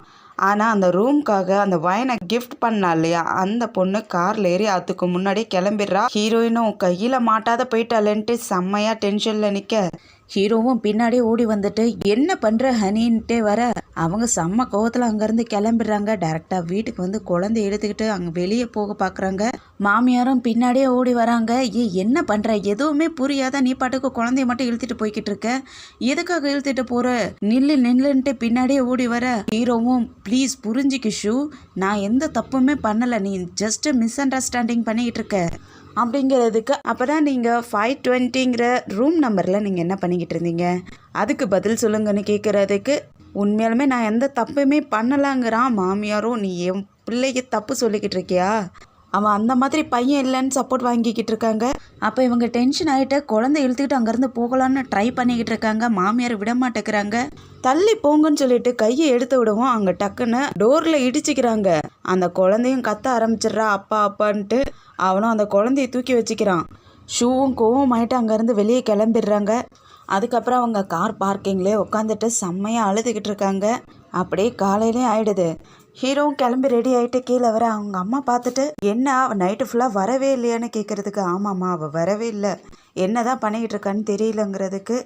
ஆனால் அந்த ரூம்க்காக அந்த வயனை கிஃப்ட் பண்ணா இல்லையா, அந்த பொண்ணு காரில் ஏறி அதுக்கு முன்னாடியே கிளம்பிடுறா. ஹீரோயினும் கையில் மாட்டாத போயிட்டாலன்ட்டு செம்மையாக டென்ஷனில் நிற்க ஹீரோவும் பின்னாடியே ஓடி வந்துட்டு என்ன பண்ணுற ஹனின்ட்டே வர அவங்க செம்ம கோவத்தில் அங்கேருந்து கிளம்பிடுறாங்க. டேரெக்டாக வீட்டுக்கு வந்து குழந்தைய எடுத்துக்கிட்டு அங்கே வெளியே போக பார்க்குறாங்க. மாமியாரும் பின்னாடியே ஓடி வராங்க. என்ன பண்ணுற, எதுவுமே புரியாத நீ பாட்டுக்கு குழந்தைய மட்டும் இழுத்துட்டு போய்கிட்டு இருக்க, எதுக்காக இழுத்துட்டு போகிற, நில்லுன்ட்டு பின்னாடியே ஓடி வர ஹீரோவும் ப்ளீஸ் புரிஞ்சிக்கு ஷூ, நான் எந்த தப்புமே பண்ணலை, நீ ஜஸ்ட் மிஸ் அண்டர்ஸ்டாண்டிங் பண்ணிக்கிட்டு இருக்க அப்படிங்கிறதுக்கு. அப்போ தான் நீங்கள் 520ங்கிற ரூம் நம்பரில் நீங்கள் என்ன பண்ணிக்கிட்டு இருந்தீங்க, அதுக்கு பதில் சொல்லுங்கன்னு கேட்குறதுக்கு உண்மையாலுமே நான் எந்த தப்புமே பண்ணலாங்கிறான் மாமியாரும். நீ என் பிள்ளைக்கு தப்பு சொல்லிக்கிட்டு இருக்கியா, அவன் அந்த மாதிரி பையன் இல்லைன்னு சப்போர்ட் வாங்கிக்கிட்டு இருக்காங்க. அப்போ இவங்க டென்ஷன் ஆகிட்டு குழந்தை இழுத்துக்கிட்டு அங்கேருந்து போகலான்னு ட்ரை பண்ணிக்கிட்டு இருக்காங்க. மாமியார் விட மாட்டேங்கிறாங்க. தள்ளி போங்கன்னு சொல்லிட்டு கையை எடுத்து விடவும் அங்கே டக்குன்னு டோரில் இடிச்சிக்கிறாங்க. அந்த குழந்தையும் கத்த ஆரம்பிச்சிடுறா அப்பா அப்பான்ட்டு. அவனும் அந்த குழந்தைய தூக்கி வச்சுக்கிறான். ஷூவும் கோவம் ஆகிட்டு அங்கேருந்து வெளியே கிளம்பிடுறாங்க. அதுக்கப்புறம் அவங்க கார் பார்க்கிங்லேயே உட்காந்துட்டு செம்மையாக அழுதுகிட்டு இருக்காங்க. அப்படியே காலையிலே ஆயிடுது. ஹீரோவும் கிளம்பி ரெடி ஆகிட்டு கீழே வர அவங்க அம்மா பார்த்துட்டு என்ன அவள் நைட்டு ஃபுல்லாக வரவே இல்லையான்னு கேட்குறதுக்கு ஆமாம்மா அவள் வரவே இல்லை, என்ன தான் பண்ணிக்கிட்டு இருக்கான்னு தெரியலங்கிறதுக்கு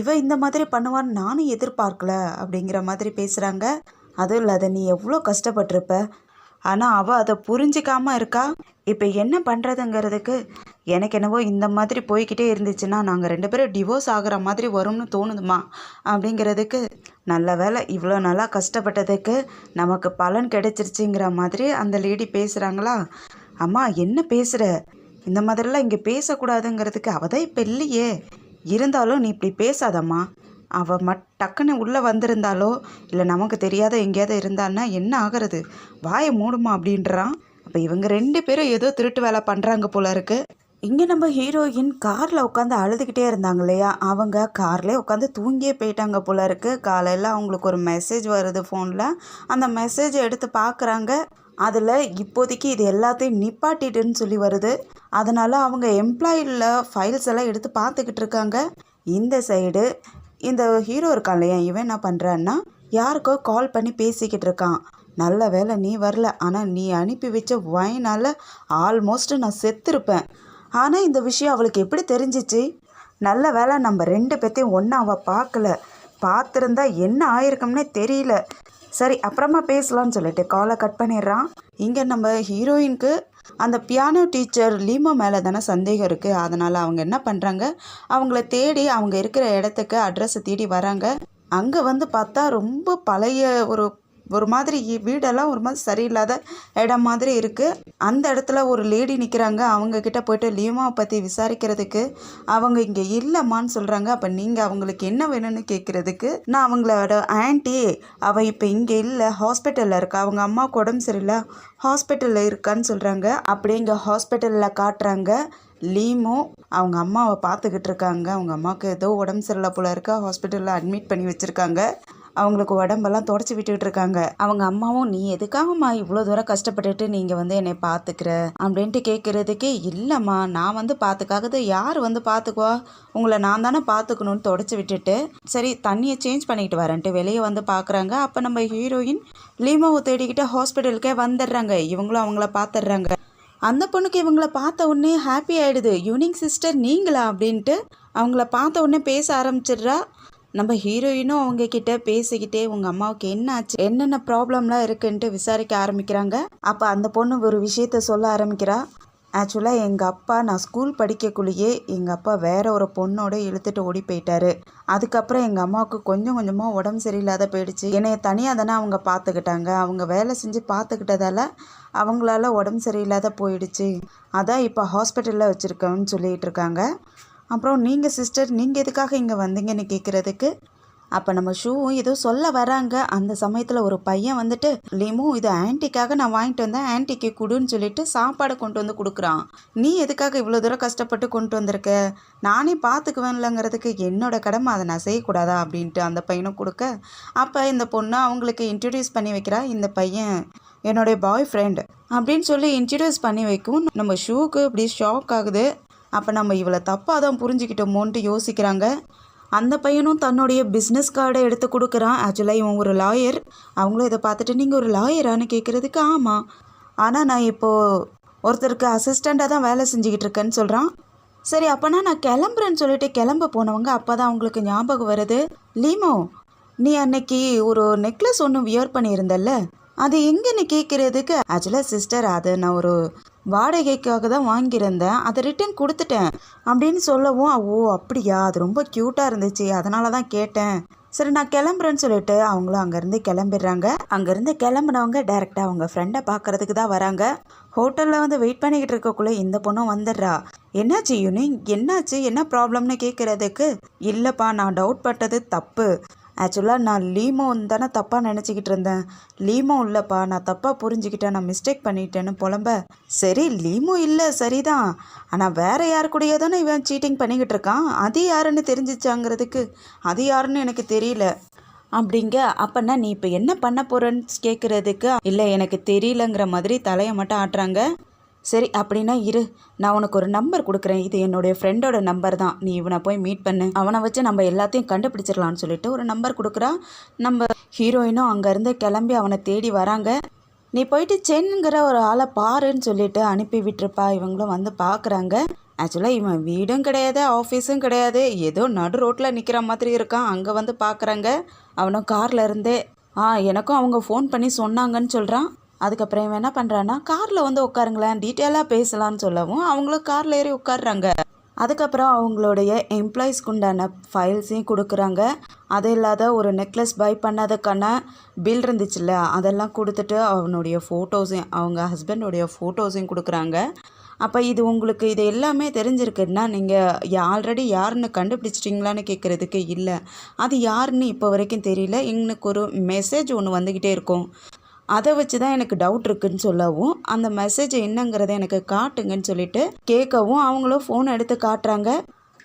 இவன் இந்த மாதிரி பண்ணுவான்னு நானும் எதிர்பார்க்கல அப்படிங்கிற மாதிரி பேசுகிறாங்க. அதுவும் இல்லாத நீ எவ்வளோ கஷ்டப்பட்டிருப்ப, ஆனால் அவள் அதை புரிஞ்சிக்காமல் இருக்கா. இப்போ என்ன பண்ணுறதுங்கிறதுக்கு எனக்கு என்னவோ இந்த மாதிரி போய்கிட்டே இருந்துச்சுன்னா நாங்கள் 2 பேரும் டிவோர்ஸ் ஆகிற மாதிரி வரும்னு தோணுதுமா அப்படிங்கிறதுக்கு நல்ல வேலை இவ்வளோ நல்லா கஷ்டப்பட்டதுக்கு நமக்கு பலன் கிடைச்சிருச்சுங்கிற மாதிரி அந்த லேடி பேசுகிறாங்களா. அம்மா என்ன பேசுகிற, இந்த மாதிரிலாம் இங்கே பேசக்கூடாதுங்கிறதுக்கு அவள் தான் இப்போ இல்லையே, இருந்தாலும் நீ இப்படி பேசாதம்மா, அவள் டக்குன்னு உள்ளே வந்திருந்தாலோ இல்லை நமக்கு தெரியாத எங்கேயாவது இருந்தான்னா என்ன ஆகிறது, வாயை மூடுமா அப்படின்றான். அப்போ இவங்க 2 பேரும் ஏதோ திருட்டு வேலை பண்ணுறாங்க போல இருக்குது. இங்கே நம்ம ஹீரோயின் காரில் உட்காந்து அழுதுகிட்டே இருந்தாங்க இல்லையா, அவங்க கார்லேயே உட்காந்து தூங்கியே போயிட்டாங்க போல இருக்குது. காலையில் அவங்களுக்கு ஒரு மெசேஜ் வருது ஃபோனில். அந்த மெசேஜை எடுத்து பார்க்குறாங்க. அதில் இப்போதைக்கு இது எல்லாத்தையும் நிப்பாட்டிட்டுன்னு சொல்லி வருது. அதனால் அவங்க எம்ப்ளாயியில் ஃபைல்ஸ் எல்லாம் எடுத்து பார்த்துக்கிட்டு இருக்காங்க. இந்த சைடு இந்த ஹீரோ இருக்கான் இல்லையா, இவன் என்ன பண்ணுறான்னா யாருக்கோ கால் பண்ணி பேசிக்கிட்டு இருக்கான். நல்ல வேலை நீ வரல, ஆனால் நீ அனுப்பி வச்ச வைனால் ஆல்மோஸ்ட் நான் செத்துருப்பேன். ஆனால் இந்த விஷயம் அவளுக்கு எப்படி தெரிஞ்சிச்சு, நல்ல வேலை நம்ம 2 பேர்த்தையும் ஒன்றா அவள் பார்க்கல, பார்த்துருந்தா என்ன ஆயிருக்கும்னே தெரியல. சரி அப்புறமா பேசலான்னு சொல்லிட்டு காலை கட் பண்ணிடுறான். இங்கே நம்ம ஹீரோயினுக்கு அந்த பியானோ டீச்சர் லீமோ மேலே தானே சந்தேகம் இருக்குது. அதனால் அவங்க என்ன பண்ணுறாங்க, அவங்கள தேடி அவங்க இருக்கிற இடத்துக்கு அட்ரஸை தேடி வராங்க. அங்கே வந்து பார்த்தா ரொம்ப பழைய ஒரு மாதிரி வீடெல்லாம் ஒரு மாதிரி சரியில்லாத இடம் மாதிரி இருக்குது. அந்த இடத்துல ஒரு லேடி நிற்கிறாங்க. அவங்கக்கிட்ட போய்ட்டு லீமாவை பற்றி விசாரிக்கிறதுக்கு அவங்க இங்கே இல்லைம்மான்னு சொல்கிறாங்க. அப்போ நீங்கள் அவங்களுக்கு என்ன வேணும்னு கேட்குறதுக்கு நான் அவங்களோட ஆன்ட்டி அவள் இப்போ இங்கே இல்லை, ஹாஸ்பிட்டலில் இருக்கா, அவங்க அம்மாவுக்கு உடம்பு சரியில்லை, ஹாஸ்பிட்டலில் இருக்கான்னு சொல்கிறாங்க. அப்படியே இங்கே ஹாஸ்பிட்டலில் காட்டுறாங்க. லீமோ அவங்க அம்மாவை பார்த்துக்கிட்டு இருக்காங்க. அவங்க அம்மாவுக்கு ஏதோ உடம்பு சரியில்லை போல இருக்கா, ஹாஸ்பிட்டலில் அட்மிட் பண்ணி வச்சுருக்காங்க. அவங்களுக்கு உடம்பெல்லாம் தொடச்சி விட்டுக்கிட்டு இருக்காங்க. அவங்க அம்மாவும் நீ எதுக்காகம்மா இவ்வளோ தூரம் கஷ்டப்பட்டுட்டு நீங்கள் வந்து என்னை பார்த்துக்கிற அப்படின்ட்டு கேட்குறதுக்கு இல்லைம்மா நான் வந்து பார்த்துக்காகது யார் வந்து பார்த்துக்குவா, உங்களை நான் தானே பார்த்துக்கணுன்னு தொடச்சி விட்டுட்டு சரி தண்ணியை சேஞ்ச் பண்ணிக்கிட்டு வரேன்ட்டு வெளியே வந்து பார்க்குறாங்க. அப்போ நம்ம ஹீரோயின் லீமாவை தேடிக்கிட்டு ஹாஸ்பிட்டலுக்கே வந்துடுறாங்க. இவங்களும் அவங்கள பார்த்துடுறாங்க. அந்த பொண்ணுக்கு இவங்கள பார்த்த உடனே ஹாப்பி ஆகிடுது. ஈவினிங் சிஸ்டர் நீங்களா அப்படின்ட்டு அவங்கள பார்த்த உடனே பேச ஆரம்பிச்சிடுறா. நம்ம ஹீரோயினும் அவங்க கிட்ட பேசிக்கிட்டே உங்கள் அம்மாவுக்கு என்ன ஆச்சு, என்னென்ன ப்ராப்ளம்லாம் இருக்குன்ட்டு விசாரிக்க ஆரம்பிக்கிறாங்க. அப்போ அந்த பொண்ணு ஒரு விஷயத்த சொல்ல ஆரம்பிக்கிறா. ஆக்சுவலாக எங்கள் அப்பா நான் ஸ்கூல் படிக்கக்குள்ளேயே எங்கள் அப்பா வேற ஒரு பொண்ணோட இழுத்துட்டு ஓடி போயிட்டாரு. அதுக்கப்புறம் எங்கள் அம்மாவுக்கு கொஞ்சம் கொஞ்சமாக உடம்பு சரியில்லாத போயிடுச்சு. என்னைய தனியாக தானே அவங்க பார்த்துக்கிட்டாங்க. அவங்க வேலை செஞ்சு பார்த்துக்கிட்டதால அவங்களால உடம்பு சரியில்லாத போயிடுச்சு. அதான் இப்போ ஹாஸ்பிட்டலில் வச்சுருக்கேன்னு சொல்லிகிட்டு இருக்காங்க. அப்புறம் நீங்கள் சிஸ்டர் நீங்கள் எதுக்காக இங்கே வந்தீங்கன்னு கேட்குறதுக்கு அப்போ நம்ம ஷூவும் ஏதோ சொல்ல வராங்க. அந்த சமயத்தில் ஒரு பையன் வந்துட்டு லீமோ இது ஆன்ட்டிக்காக நான் வாங்கிட்டு வந்தேன், ஆன்ட்டிக்கு கொடுன்னு சொல்லிட்டு சாப்பாடை கொண்டு வந்து கொடுக்குறான். நீ எதுக்காக இவ்வளோ தூரம் கஷ்டப்பட்டு கொண்டு வந்திருக்க, நானே பார்த்துக்குவேன்லங்கிறதுக்கு என்னோட கடமை, அதை நான் செய்யக்கூடாதா அப்படின்ட்டு அந்த பையனும் கொடுக்க அப்போ இந்த பொண்ணு அவங்களுக்கு இன்ட்ரடியூஸ் பண்ணி வைக்கிறா. இந்த பையன் என்னுடைய பாய் ஃப்ரெண்ட் அப்படின்னு சொல்லி இன்ட்ரடியூஸ் பண்ணி வைக்கும். நம்ம ஷூக்கு இப்படி ஷாக் ஆகுது. அப்போ நம்ம இவளை தப்பாக தான் புரிஞ்சுக்கிட்டோமோன்ட்டு யோசிக்கிறாங்க. அந்த பையனும் தன்னுடைய பிஸ்னஸ் கார்டை எடுத்து கொடுக்குறான். ஆக்சுவலாக இவன் ஒரு லாயர். அவங்களும் இதை பார்த்துட்டு நீங்கள் ஒரு லாயரானு கேட்குறதுக்கு ஆமாம், ஆனால் நான் இப்போது ஒருத்தருக்கு அசிஸ்டண்ட்டாக தான் வேலை செஞ்சுக்கிட்டு இருக்கேன்னு சொல்கிறான். சரி அப்போனா நான் கிளம்புறேன்னு சொல்லிட்டு கிளம்ப போனவங்க அப்போ தான் அவங்களுக்கு ஞாபகம் வருது, லீமோ நீ அன்னைக்கு ஒரு நெக்லஸ் ஒன்று வியர் பண்ணியிருந்தல்ல, அது எங்கன்னு கேட்குறதுக்கு ஆக்சுவலாக சிஸ்டர் அதை நான் ஒரு வாடகைக்காக தான் வாங்கியிருந்தேன், அதை ரிட்டன் கொடுத்துட்டேன் அப்படின்னு சொல்லவும், ஓ அப்படியா, அது ரொம்ப க்யூட்டாக இருந்துச்சு அதனால தான் கேட்டேன், சரி நான் கிளம்புறேன்னு சொல்லிட்டு அவங்களும் அங்கேருந்து கிளம்பிடுறாங்க. அங்கேருந்து கிளம்புனவங்க டேரெக்டாக அவங்க ஃப்ரெண்டை பார்க்குறதுக்கு தான் வராங்க. ஹோட்டலில் வந்து வெயிட் பண்ணிக்கிட்டு இருக்கக்குள்ளே இந்த பொண்ணும் வந்துடுறா. என்னாச்சு யூனி, என்னாச்சு, என்ன ப்ராப்ளம்னு கேட்குறதுக்கு, இல்லைப்பா நான் டவுட் பட்டது தப்பு, ஆக்சுவலாக நான் லீமோன்னு தானே தப்பாக நினச்சிக்கிட்டு இருந்தேன், லீமோ இல்லைப்பா நான் தப்பாக புரிஞ்சுக்கிட்டேன், நான் மிஸ்டேக் பண்ணிட்டேன்னு புலம்ப. சரி லீமோ இல்லை சரிதான், ஆனால் வேறு யாரு கூடயோ தானே இவன் சீட்டிங் பண்ணிக்கிட்டு இருக்கான், அது யாருன்னு தெரிஞ்சிச்சாங்கிறதுக்கு அது யாருன்னு எனக்கு தெரியல அப்படிங்க. அப்போனா நீ இப்போ என்ன பண்ண போகிறேன்னு கேட்குறதுக்கு, இல்லை எனக்கு தெரியலங்கிற மாதிரி தலையை மட்டும் ஆட்டுறாங்க. சரி அப்படின்னா இரு, நான் உனக்கு ஒரு நம்பர் கொடுக்குறேன், இது என்னுடைய ஃப்ரெண்டோட நம்பர் தான், நீ இவனை போய் மீட் பண்ணு, அவனை வச்சு நம்ம எல்லாத்தையும் கண்டுபிடிச்சிடலான்னு சொல்லிட்டு ஒரு நம்பர் கொடுக்குறா. நம்ம ஹீரோயினும் அங்கேருந்து கிளம்பி அவனை தேடி வராங்க. நீ போயிட்டு சென்னுங்கிற ஒரு ஆளை பாருன்னு சொல்லிட்டு அனுப்பி விட்டுருப்பா. இவங்களும் வந்து பார்க்குறாங்க. ஆக்சுவலாக இவன் வீடும் கிடையாது ஆஃபீஸும் கிடையாது, ஏதோ நடு ரோட்டில் நிற்கிற மாதிரி இருக்கான். அங்கே வந்து பார்க்குறாங்க. அவனும் காரில் இருந்தே எனக்கும் அவங்க ஃபோன் பண்ணி சொன்னாங்கன்னு சொல்கிறான். அதுக்கப்புறம் இவன் என்ன பண்ணுறான்னா, காரில் வந்து உட்காருங்களேன் டீட்டெயிலாக பேசலான்னு சொல்லவும் அவங்களும் காரில் ஏறி உட்காடுறாங்க. அதுக்கப்புறம் அவங்களுடைய எம்ப்ளாயீஸ்க்கு உண்டான ஃபைல்ஸையும் கொடுக்குறாங்க. அது இல்லாத ஒரு நெக்லஸ் பை பண்ணதுக்கான பில் இருந்துச்சுல்ல, அதெல்லாம் கொடுத்துட்டு அவனுடைய ஃபோட்டோஸையும் அவங்க ஹஸ்பண்டோடைய ஃபோட்டோஸையும் கொடுக்குறாங்க. அப்போ இது உங்களுக்கு இது எல்லாமே தெரிஞ்சிருக்குன்னா நீங்கள் ஆல்ரெடி யாருன்னு கண்டுபிடிச்சிட்டிங்களான்னு கேட்குறதுக்கு, இல்லை அது யாருன்னு இப்போ வரைக்கும் தெரியல, எனக்கு ஒரு மெசேஜ் ஒன்று வந்துக்கிட்டே இருக்கும், அதை வச்சு தான் எனக்கு டவுட் இருக்குன்னு சொல்லவும், அந்த மெசேஜ் என்னங்கிறத எனக்கு காட்டுங்கன்னு சொல்லிட்டு கேட்கவும் அவங்களும் ஃபோன் எடுத்து காட்டுறாங்க.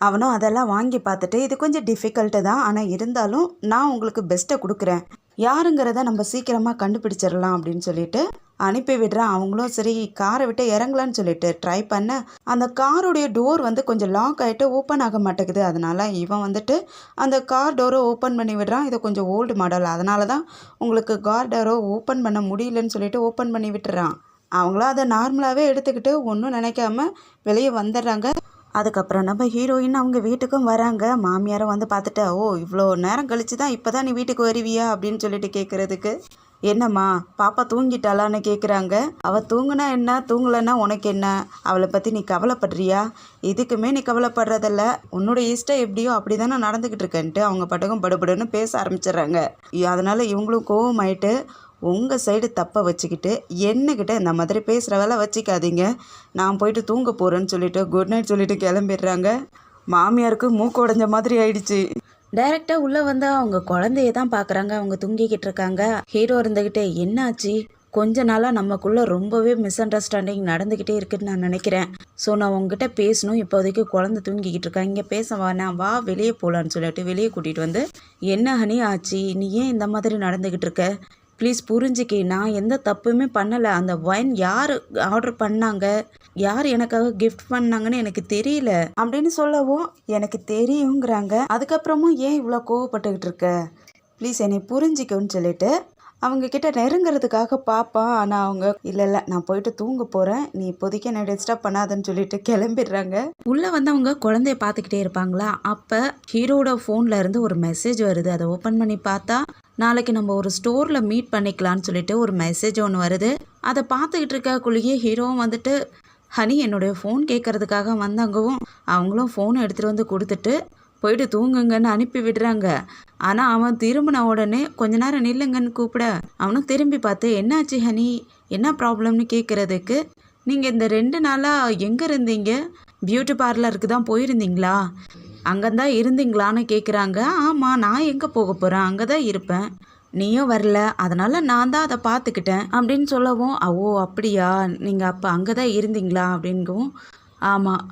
அவனும் அதெல்லாம் வாங்கி பார்த்துட்டு, இது கொஞ்சம் டிஃபிகல்ட்டு தான், ஆனால் இருந்தாலும் நான் உங்களுக்கு பெஸ்ட்டை கொடுக்குறேன், யாருங்கிறத நம்ம சீக்கிரமாக கண்டுபிடிச்சிடலாம் அப்படின்னு சொல்லிட்டு அனுப்பி விடுறான். அவங்களும் சரி காரை விட்டு இறங்கலான்னு சொல்லிட்டு ட்ரை பண்ண, அந்த காருடைய டோர் வந்து கொஞ்சம் லாக் ஆகிட்டு ஓப்பன் ஆக மாட்டேங்குது. அதனால் இவன் வந்துட்டு அந்த கார் டோரை ஓப்பன் பண்ணி விடுறான். இது கொஞ்சம் ஓல்டு மாடல், அதனால தான் உங்களுக்கு கார் டோரை ஓப்பன் பண்ண முடியலன்னு சொல்லிட்டு ஓப்பன் பண்ணி விட்டுறான். அவங்களும் அதை நார்மலாகவே எடுத்துக்கிட்டு ஒன்றும் நினைக்காம வெளியே வந்துடுறாங்க. அதுக்கப்புறம் நம்ம ஹீரோயின் அவங்க வீட்டுக்கும் வராங்க. மாமியாரும் வந்து பார்த்துட்டு, ஓ இவ்வளோ நேரம் கழிச்சு தான் இப்போ தான் நீ வீட்டுக்கு வருவியா அப்படின்னு சொல்லிட்டு கேட்குறதுக்கு, என்னம்மா பாப்பா தூங்கிட்டாளான்னு கேட்குறாங்க. அவள் தூங்குனா என்ன தூங்கலைன்னா உனக்கு என்ன, அவளை பற்றி நீ கவலைப்படுறியா, இதுக்குமே நீ கவலைப்படுறதில்ல, உன்னோட இஷ்டம் எப்படியோ அப்படி தானே நடந்துக்கிட்டு இருக்கேன்ட்டு அவங்க பட்டகம் படுபடுன்னு பேச ஆரம்பிச்சிடுறாங்க. அதனால் இவங்களும் கோவமாயிட்டு, உங்கள் சைடு தப்பை வச்சுக்கிட்டு என்னக்கிட்ட இந்த மாதிரி பேசுகிற வேலை வச்சுக்காதீங்க, நான் போயிட்டு தூங்க போகிறேன்னு சொல்லிட்டு குட் நைட் சொல்லிட்டு கிளம்பிடுறாங்க. மாமியாருக்கு மூக்கு உடைஞ்ச மாதிரி ஆயிடுச்சு. டைரெக்டாக உள்ளே வந்து அவங்க குழந்தைய தான் பார்க்குறாங்க. அவங்க தூங்கிக்கிட்டு இருக்காங்க. ஹீரோ இருந்துக்கிட்டே, என்னாச்சு, கொஞ்ச நாளாக நமக்குள்ளே ரொம்பவே மிஸ் அண்டர்ஸ்டாண்டிங் நடந்துக்கிட்டே இருக்குன்னு நான் நினைக்கிறேன், ஸோ நான் உங்ககிட்ட பேசணும், இப்போதைக்கு குழந்தை தூங்கிக்கிட்டு இருக்கா, இங்கே பேச நான் வா வெளியே போகலான்னு சொல்லிட்டு வெளியே கூட்டிகிட்டு வந்து, என்ன ஹனி ஆச்சு, நீ ஏன் இந்த மாதிரி நடந்துக்கிட்டு இருக்க, ப்ளீஸ் புரிஞ்சுக்கி, நான் எந்த தப்புமே பண்ணலை, அந்த ஒயின் யார் ஆர்டர் பண்ணாங்க, யார் எனக்காக கிஃப்ட் பண்ணாங்கன்னு எனக்கு தெரியல அப்படின்னு சொல்லவும், எனக்கு தெரியுங்கிறாங்க. அதுக்கப்புறமும் ஏன் இவ்வளோ கோவப்பட்டுக்கிட்டு இருக்க, ப்ளீஸ் என்னை புரிஞ்சிக்கோன்னு சொல்லிட்டு அவங்கக்கிட்ட நெருங்கிறதுக்காக பார்ப்பான். ஆனால் அவங்க இல்லை நான் போயிட்டு தூங்க போகிறேன், நீ இப்போதைக்கு என்னை டிஸ்டர்ப் பண்ணாதன்னு சொல்லிட்டு கிளம்பிடுறாங்க. உள்ளே வந்து அவங்க குழந்தைய பார்த்துக்கிட்டே இருப்பாங்களா, அப்போ ஹீரோட ஃபோனில் இருந்து ஒரு மெசேஜ் வருது. அதை ஓப்பன் பண்ணி பார்த்தா, நாளைக்கு நம்ம ஒரு ஸ்டோரில் மீட் பண்ணிக்கலான்னு சொல்லிட்டு ஒரு மெசேஜ் ஒன்று வருது. அதை பார்த்துக்கிட்டு இருக்கக்குள்ளேயே ஹீரோவும் வந்துட்டு, ஹனி என்னுடைய ஃபோன் கேட்குறதுக்காக வந்தாங்கவும் அவங்களும் ஃபோனை எடுத்துகிட்டு வந்து கொடுத்துட்டு போயிட்டு தூங்குங்கன்னு அனுப்பி விடுறாங்க. ஆனால் அவன் திரும்பின உடனே கொஞ்ச நேரம் நில்லுங்கன்னு கூப்பிட, அவனும் திரும்பி பார்த்து, என்னாச்சு ஹனி, என்ன ப்ராப்ளம்னு கேட்குறதுக்கு, நீங்கள் இந்த 2 நாளாக எங்கே இருந்தீங்க, பியூட்டி பார்லருக்கு தான் போயிருந்தீங்களா, அங்கேதான் இருந்தீங்களான்னு கேட்குறாங்க. ஆமாம், நான் எங்கே போக போகிறேன், அங்கே தான் இருப்பேன், நீயும் வரல, அதனால் நான் தான் அதை பார்த்துக்கிட்டேன் அப்படின்னு சொல்லவும், ஓ அப்படியா, நீங்கள் அப்போ அங்கே தான் இருந்தீங்களா அப்படிங்கவும், ஆமாம்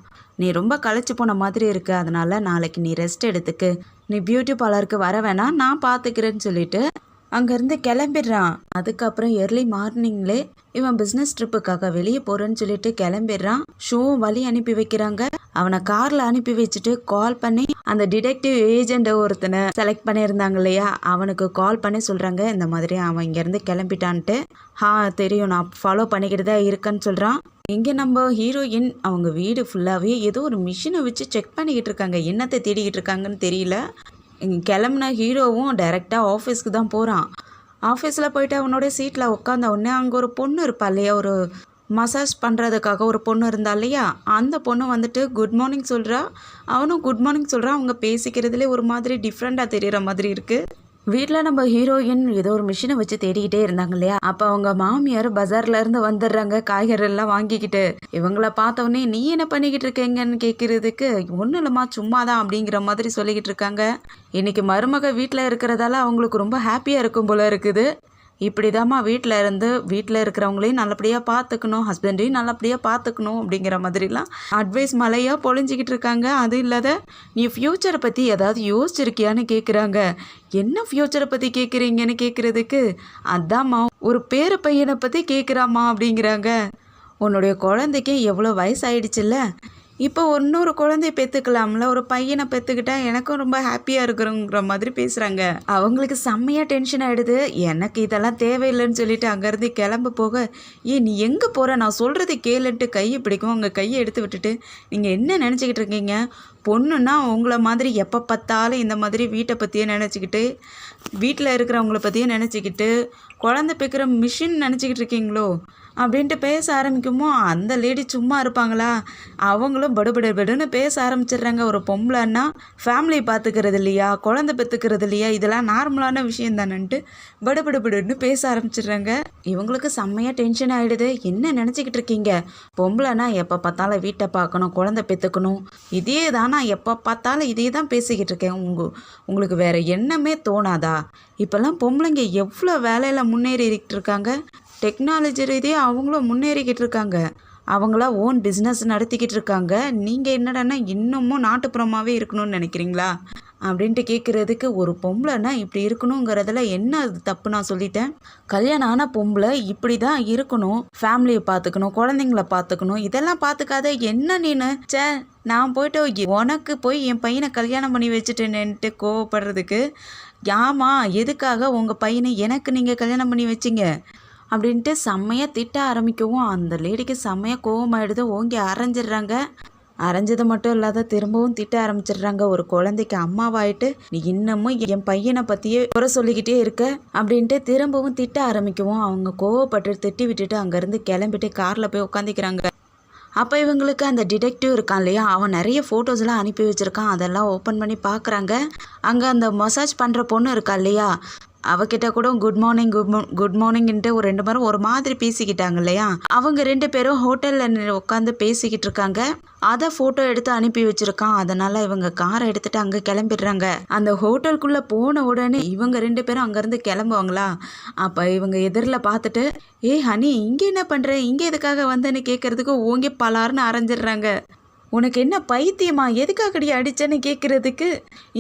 நீ ரொம்ப களைச்சி போன மாதிரி இருக்கு, அதனால் நாளைக்கு நீ ரெஸ்ட் எடுத்துக்கு, நீ பியூட்டி பார்லருக்கு வர வேணாம், நான் பார்த்துக்கிறேன்னு சொல்லிட்டு அங்கேருந்து கிளம்பிடுறான். அதுக்கப்புறம் எர்லி மார்னிங்லே இவன் பிஸ்னஸ் ட்ரிப்புக்காக வெளியே போகிறேன்னு சொல்லிட்டு கிளம்பிடுறான். ஷூவும் வழி அனுப்பி வைக்கிறாங்க. அவனை காரில் அனுப்பி வச்சுட்டு கால் பண்ணி அந்த டிடெக்டிவ் ஏஜென்ட் ஒருத்தனை செலக்ட் பண்ணியிருந்தாங்க இல்லையா, அவனுக்கு கால் பண்ணி சொல்கிறாங்க இந்த மாதிரி அவன் இங்கேருந்து கிளம்பிட்டான்ட்டு. தெரியும், நான் ஃபாலோ பண்ணிக்கிட்டு தான் இருக்கேன்னு சொல்கிறான். இங்கே நம்ம ஹீரோயின் அவங்க வீடு ஃபுல்லாகவே ஏதோ ஒரு மிஷினை வச்சு செக் பண்ணிக்கிட்டு இருக்காங்க. என்னத்தை தேடிக்கிட்டு இருக்காங்கன்னு தெரியல. கிளம்புன ஹீரோவும் டைரெக்டாக ஆஃபீஸ்க்கு தான் போகிறான். ஆஃபீஸில் போயிட்டு அவனோட சீட்டில் உட்காந்த உடனே அங்கே ஒரு பொண்ணு இருப்பா இல்லையா, ஒரு மசாஜ் பண்ணுறதுக்காக ஒரு பொண்ணு இருந்தா இல்லையா, அந்த பொண்ணு வந்துட்டு குட் மார்னிங் சொல்கிறா. அவனும் குட் மார்னிங் சொல்கிறான். அவங்க பேசிக்கிறதுலே ஒரு மாதிரி டிஃப்ரெண்ட்டாக தெரிகிற மாதிரி இருக்குது. வீட்டில் நம்ம ஹீரோயின் ஏதோ ஒரு மிஷினை வச்சு தேடிக்கிட்டே இருந்தாங்க இல்லையா, அப்போ அவங்க மாமியார் பஜார்லேருந்து வந்துடுறாங்க காய்கறி எல்லாம் வாங்கிக்கிட்டு. இவங்கள பார்த்தவொடனே நீ என்ன பண்ணிக்கிட்டு இருக்கீங்கன்னு கேட்குறதுக்கு ஒன்றும் இல்லைம்மா சும்மா தான் அப்படிங்கிற மாதிரி சொல்லிக்கிட்டு இருக்காங்க. இன்னைக்கு மருமக வீட்டில் இருக்கிறதால அவங்களுக்கு ரொம்ப ஹாப்பியாக இருக்கும் போல இருக்குது. இப்படிதாம்மா வீட்டில் இருக்கிறவங்களையும் நல்லபடியாக பார்த்துக்கணும், ஹஸ்பண்டையும் நல்லபடியாக பார்த்துக்கணும் அப்படிங்கிற மாதிரிலாம் அட்வைஸ் மலையாக பொழிஞ்சிக்கிட்டு இருக்காங்க. அது இல்லாத நீ ஃப்யூச்சரை பற்றி ஏதாவது யோசிச்சிருக்கியான்னு கேட்குறாங்க. என்ன ஃப்யூச்சரை பற்றி கேட்குறீங்கன்னு கேட்குறதுக்கு அதாம்மா ஒரு பேர பையனை பற்றி கேட்குறாம்மா அப்படிங்கிறாங்க. உன்னுடைய குழந்தைக்கு எவ்வளோ வயசாயிடுச்சுல்ல, இப்போ இன்னொரு குழந்தைய பெற்றுக்கலாம்ல, ஒரு பையனை பெற்றுக்கிட்டா எனக்கும் ரொம்ப ஹாப்பியாக இருக்கிறோங்கிற மாதிரி பேசுகிறாங்க. அவங்களுக்கு செம்மையாக டென்ஷன் ஆகிடுது. எனக்கு இதெல்லாம் தேவையில்லைன்னு சொல்லிட்டு அங்கேருந்து கிளம்ப போக, நீ எங்கே போகிற, நான் சொல்கிறது கேளுன்ட்டு கையை பிடிக்கும். அவங்க கையை எடுத்து விட்டுட்டு நீங்கள் என்ன நினச்சிக்கிட்டு இருக்கீங்க, பொண்ணுன்னா உங்களை மாதிரி எப்போ பார்த்தாலும் இந்த மாதிரி வீட்டை பற்றியே நினச்சிக்கிட்டு, வீட்டில் இருக்கிறவங்கள பற்றியே நினச்சிக்கிட்டு, குழந்தை பெக்கிற மிஷின் நினச்சிக்கிட்டு இருக்கீங்களோ அப்படின்ட்டு பேச ஆரம்பிக்குமோ. அந்த லேடி சும்மா இருப்பாங்களா, அவங்களும் படுன்னு பேச ஆரம்பிச்சிடுறாங்க. ஒரு பொம்பளைன்னா ஃபேமிலி பார்த்துக்கிறது இல்லையா, குழந்தை பெற்றுக்கிறது இல்லையா, இதெல்லாம் நார்மலான விஷயம் தானேன்ட்டு படுன்னு பேச ஆரம்பிச்சிடுறாங்க. இவங்களுக்கு செம்மையாக டென்ஷன் ஆகிடுது. என்ன நினச்சிக்கிட்டு இருக்கீங்க, பொம்பளைனா எப்போ பார்த்தாலும் வீட்டை பார்க்கணும், குழந்தை பெற்றுக்கணும், இதே தான் நான் எப்போ பார்த்தாலும் இதே தான் பேசிக்கிட்டு இருக்கேன். உங்களுக்கு வேறு எண்ணமே தோணாதா? இப்போல்லாம் பொம்பளைங்க எவ்வளோ வேலையில் முன்னேறிக்கிட்டு இருக்காங்க, டெக்னாலஜி ரீதியாக அவங்களும் முன்னேறிக்கிட்டு இருக்காங்க, அவங்களா ஓன் பிஸ்னஸ் நடத்திக்கிட்டு இருக்காங்க. நீங்கள் என்னடான்னா இன்னமும் நாட்டுப்புறமாகவே இருக்கணும்னு நினைக்கிறீங்களா அப்படின்ட்டு கேட்குறதுக்கு, ஒரு பொம்பளைன்னா இப்படி இருக்கணுங்கிறதுல என்ன அது தப்பு? நான் சொல்லிட்டேன், கல்யாணம் ஆன பொம்பளை இப்படி தான் இருக்கணும், ஃபேமிலியை பார்த்துக்கணும், குழந்தைங்கள பார்த்துக்கணும், இதெல்லாம் பார்த்துக்காத என்ன நீனு நான் போயிட்டு உனக்கு போய் என் பையனை கல்யாணம் பண்ணி வச்சுட்டேன்னுட்டு கோவப்படுறதுக்கு, யாமா எதுக்காக உங்கள் பையனை எனக்கு நீங்கள் கல்யாணம் பண்ணி வச்சிங்க அப்படின்ட்டு செம்மையாக திட்ட ஆரம்பிக்கவும் அந்த லேடிக்கு செம்மையாக கோவமாயிடுது. ஓங்கி அரைஞ்சிடுறாங்க. அரைஞ்சது மட்டும் இல்லாத திரும்பவும் திட்ட ஆரம்பிச்சிடுறாங்க. ஒரு குழந்தைக்கு அம்மாவாயிட்டு நீ இன்னமும் என் பையனை பற்றியே குறை சொல்லிக்கிட்டே இருக்க அப்படின்ட்டு திரும்பவும் திட்ட ஆரம்பிக்கவும் அவங்க கோவப்பட்டு திட்டி விட்டுட்டு அங்கேருந்து கிளம்பிட்டு காரில் போய் உட்காந்துக்கிறாங்க. அப்போ இவங்களுக்கு அந்த டிடெக்டிவ் இருக்கான் இல்லையா, அவன் நிறைய ஃபோட்டோஸ்லாம் அனுப்பி வச்சுருக்கான். அதெல்லாம் ஓப்பன் பண்ணி பார்க்குறாங்க. அங்கே அந்த மசாஜ் பண்ணுற பொண்ணு இருக்கா இல்லையா, அவகிட்ட கூட குட் மார்னிங்ன்ட்டு ஒரு 2 பேரும் ஒரு மாதிரி பேசிக்கிட்டாங்க இல்லையா, அவங்க 2 பேரும் ஹோட்டலில் உட்காந்து பேசிக்கிட்டு இருக்காங்க. அதை ஃபோட்டோ எடுத்து அனுப்பி வச்சுருக்கான். அதனால் இவங்க காரை எடுத்துகிட்டு அங்கே கிளம்பிடுறாங்க. அந்த ஹோட்டலுக்குள்ளே போன உடனே இவங்க 2 பேரும் அங்கேருந்து கிளம்புவாங்களா, அப்போ இவங்க எதிரில் பார்த்துட்டு ஹனி இங்கே என்ன பண்ணுற, இங்கே எதுக்காக வந்தேன்னு கேட்குறதுக்கு ஓங்கி பலாருன்னு அரைஞ்சிடுறாங்க. உனக்கு என்ன பைத்தியமா, எதுக்காகடி அடிச்சேன்னு கேட்குறதுக்கு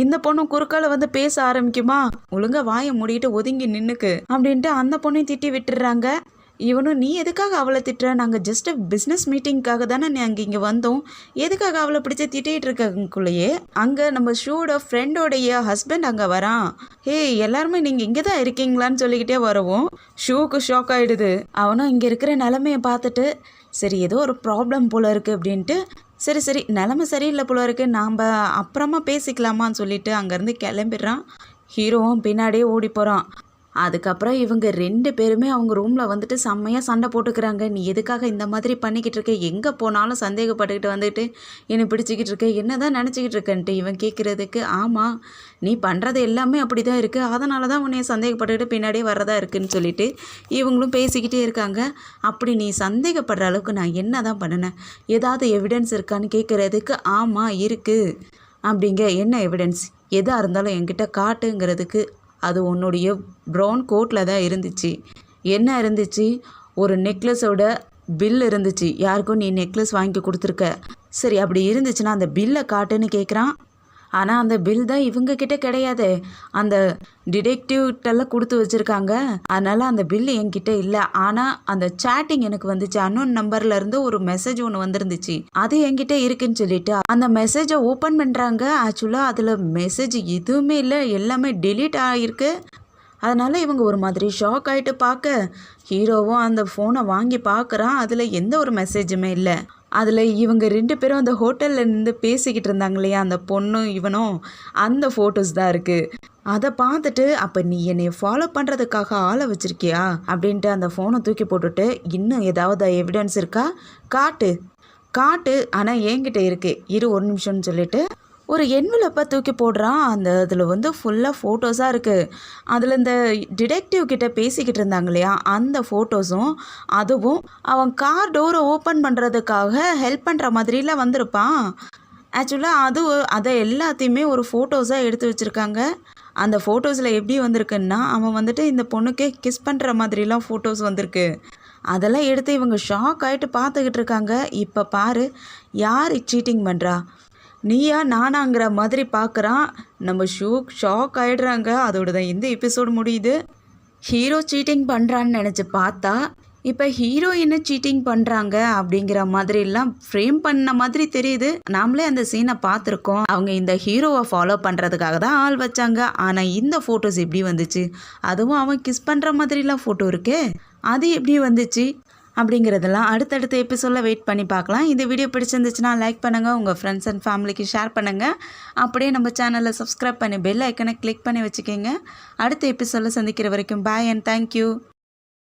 இந்த பொண்ணும் குறுக்கால வந்து பேச ஆரம்பிக்குமா, ஒழுங்கா வாயை மூடிட்டு ஒதுங்கி நின்னுக்கு அப்படின்ட்டு அந்த பொண்ணையும் திட்டி விட்டுடுறாங்க. இவனும் நீ எதுக்காக அவளை திட்டுற, நாங்கள் ஜஸ்ட் பிஸ்னஸ் மீட்டிங்காக தானே நாங்கள் இங்கே வந்தோம், எதுக்காக அவளை பிடிச்சி திட்டிகிட்டு இருக்கக்குள்ளேயே அங்கே நம்ம ஷூட ஃப்ரெண்டோடைய ஹஸ்பண்ட் அங்கே வரான். எல்லாருமே நீங்கள் இங்கே தான் இருக்கீங்களான்னு சொல்லிக்கிட்டே வரவும் ஷூக்கு ஷாக் ஆகிடுது. அவனும் இங்கே இருக்கிற நிலமையை பார்த்துட்டு சரி ஏதோ ஒரு ப்ராப்ளம் போல இருக்குது அப்படின்ட்டு சரி நிலமை சரியில்லை போல இருக்கு, நாம் அப்புறமா பேசிக்கலாமான்னு சொல்லிட்டு அங்கேருந்து கிளம்பிடுறான். ஹீரோவும் பின்னாடியே ஓடி போகிறான். அதுக்கப்புறம் இவங்க 2 பேருமே அவங்க ரூமில் வந்துட்டு செம்மையாக சண்டை போட்டுக்கிறாங்க. நீ எதுக்காக இந்த மாதிரி பண்ணிக்கிட்டு இருக்க, எங்கே போனாலும் சந்தேகப்பட்டுக்கிட்டு வந்துட்டு என்னை பிடிச்சிக்கிட்டு இருக்க, என்ன தான் நினச்சிக்கிட்டு இருக்கன்ட்டு இவன் கேட்குறதுக்கு, ஆமாம் நீ பண்ணுறது எல்லாமே அப்படி தான் இருக்குது, அதனால தான் உன்னைய சந்தேகப்பட்டுக்கிட்டு பின்னாடியே வரதா இருக்குதுன்னு சொல்லிட்டு இவங்களும் பேசிக்கிட்டே இருக்காங்க. அப்படி நீ சந்தேகப்படுற அளவுக்கு நான் என்ன தான் பண்ணினேன், ஏதாவது எவிடன்ஸ் இருக்கான்னு கேட்குறதுக்கு, ஆமாம் இருக்குது அப்படிங்க. என்ன எவிடன்ஸ், எதாக இருந்தாலும் என்கிட்ட காட்டுங்கிறதுக்கு, அது உன்னுடைய ப்ரௌன் கோட்டில் தான் இருந்துச்சு. என்ன இருந்துச்சு, ஒரு நெக்லஸோட பில் இருந்துச்சு, யாருக்கும் நீ நெக்லஸ் வாங்கி கொடுத்துருக்க. சரி அப்படி இருந்துச்சுன்னா அந்த பில்லை காட்டுன்னு கேட்குறான். ஆனால் அந்த பில் தான் இவங்க கிட்ட கிடையாது, அந்த டிடெக்டிவ்கிட்டெல்லாம் கொடுத்து வச்சுருக்காங்க. அதனால் அந்த பில் என்கிட்ட இல்லை. ஆனால் அந்த சேட்டிங் எனக்கு வந்துச்சு, அன்னோன் நம்பர்லேருந்து ஒரு மெசேஜ் ஒன்று வந்துருந்துச்சு, அது என்கிட்ட இருக்குன்னு சொல்லிட்டு அந்த மெசேஜை ஓப்பன் பண்ணுறாங்க. ஆக்சுவலாக அதில் மெசேஜ் எதுவுமே இல்லை, எல்லாமே டெலீட் ஆகிருக்கு. அதனால் இவங்க ஒரு மாதிரி ஷாக் ஆகிட்டு பார்க்க, ஹீரோவும் அந்த ஃபோனை வாங்கி பார்க்குறான். அதில் எந்த ஒரு மெசேஜுமே இல்லை. அதில் இவங்க 2 பேரும் அந்த ஹோட்டலில் நின்று பேசிக்கிட்டு இருந்தாங்க இல்லையா, அந்த பொண்ணும் இவனும், அந்த ஃபோட்டோஸ் தான் இருக்குது. அதை பார்த்துட்டு, அப்போ நீ என்னை ஃபாலோ பண்ணுறதுக்காக ஆளை வச்சுருக்கியா அப்படின்ட்டு அந்த ஃபோனை தூக்கி போட்டுட்டு, இன்னும் ஏதாவது எவிடன்ஸ் இருக்கா, காட்டு காட்டு, ஆனால் என்கிட்ட இருக்குது, இரு ஒரு நிமிஷம்னு சொல்லிட்டு ஒரு என்வலப்பை தூக்கி போடுறான். அந்த அதில் வந்து ஃபுல்லாக ஃபோட்டோஸாக இருக்குது. அதில் இந்த டிடெக்டிவ் கிட்ட பேசிக்கிட்டு இருந்தாங்க இல்லையா, அந்த ஃபோட்டோஸும் அதுவும் அவன் கார் டோரை ஓப்பன் பண்ணுறதுக்காக ஹெல்ப் பண்ணுற மாதிரிலாம் வந்திருப்பான். ஆக்சுவலாக அதை எல்லாத்தையுமே ஒரு ஃபோட்டோஸாக எடுத்து வச்சுருக்காங்க. அந்த ஃபோட்டோஸில் எப்படி வந்திருக்குன்னா, அவன் வந்துட்டு இந்த பொண்ணுக்கே கிஸ் பண்ணுற மாதிரிலாம் ஃபோட்டோஸ் வந்திருக்கு. அதெல்லாம் எடுத்து இவங்க ஷாக் ஆகிட்டு பார்த்துக்கிட்டு இருக்காங்க. இப்போ பாரு, யார் சீட்டிங் பண்ணுறா, நீயா நானாங்கிற மாதிரி பார்க்குறான். நம்ம ஷாக் ஆகிடுறாங்க. அதோட தான் இந்த எபிசோடு முடியுது. ஹீரோ சீட்டிங் பண்ணுறான்னு நினச்சி பார்த்தா, இப்போ ஹீரோயினை சீட்டிங் பண்ணுறாங்க அப்படிங்கிற மாதிரிலாம் ஃப்ரேம் பண்ண மாதிரி தெரியுது. நாமளே அந்த சீனை பார்த்துருக்கோம். அவங்க இந்த ஹீரோவை ஃபாலோ பண்ணுறதுக்காக தான் ஆள் வச்சாங்க. ஆனால் இந்த ஃபோட்டோஸ் எப்படி வந்துச்சு, அதுவும் அவன் கிஸ் பண்ணுற மாதிரிலாம் ஃபோட்டோ இருக்கே, அது எப்படி வந்துச்சு அப்படிங்கிறதெல்லாம் அடுத்தடுத்த எபிசோடில் வெயிட் பண்ணி பார்க்கலாம். இந்த வீடியோ பிடிச்சிருந்துச்சுன்னா லைக் பண்ணுங்கள், உங்கள் ஃப்ரெண்ட்ஸ் அண்ட் ஃபேமிலிக்கு ஷேர் பண்ணுங்கள். அப்படியே நம்ம சேனலை சப்ஸ்கிரைப் பண்ணி பெல் ஐக்கனை கிளிக் பண்ணி வச்சுக்கோங்க. அடுத்த எபிசோடில் சந்திக்கிற வரைக்கும் பாய் அண்ட் தேங்க்யூ.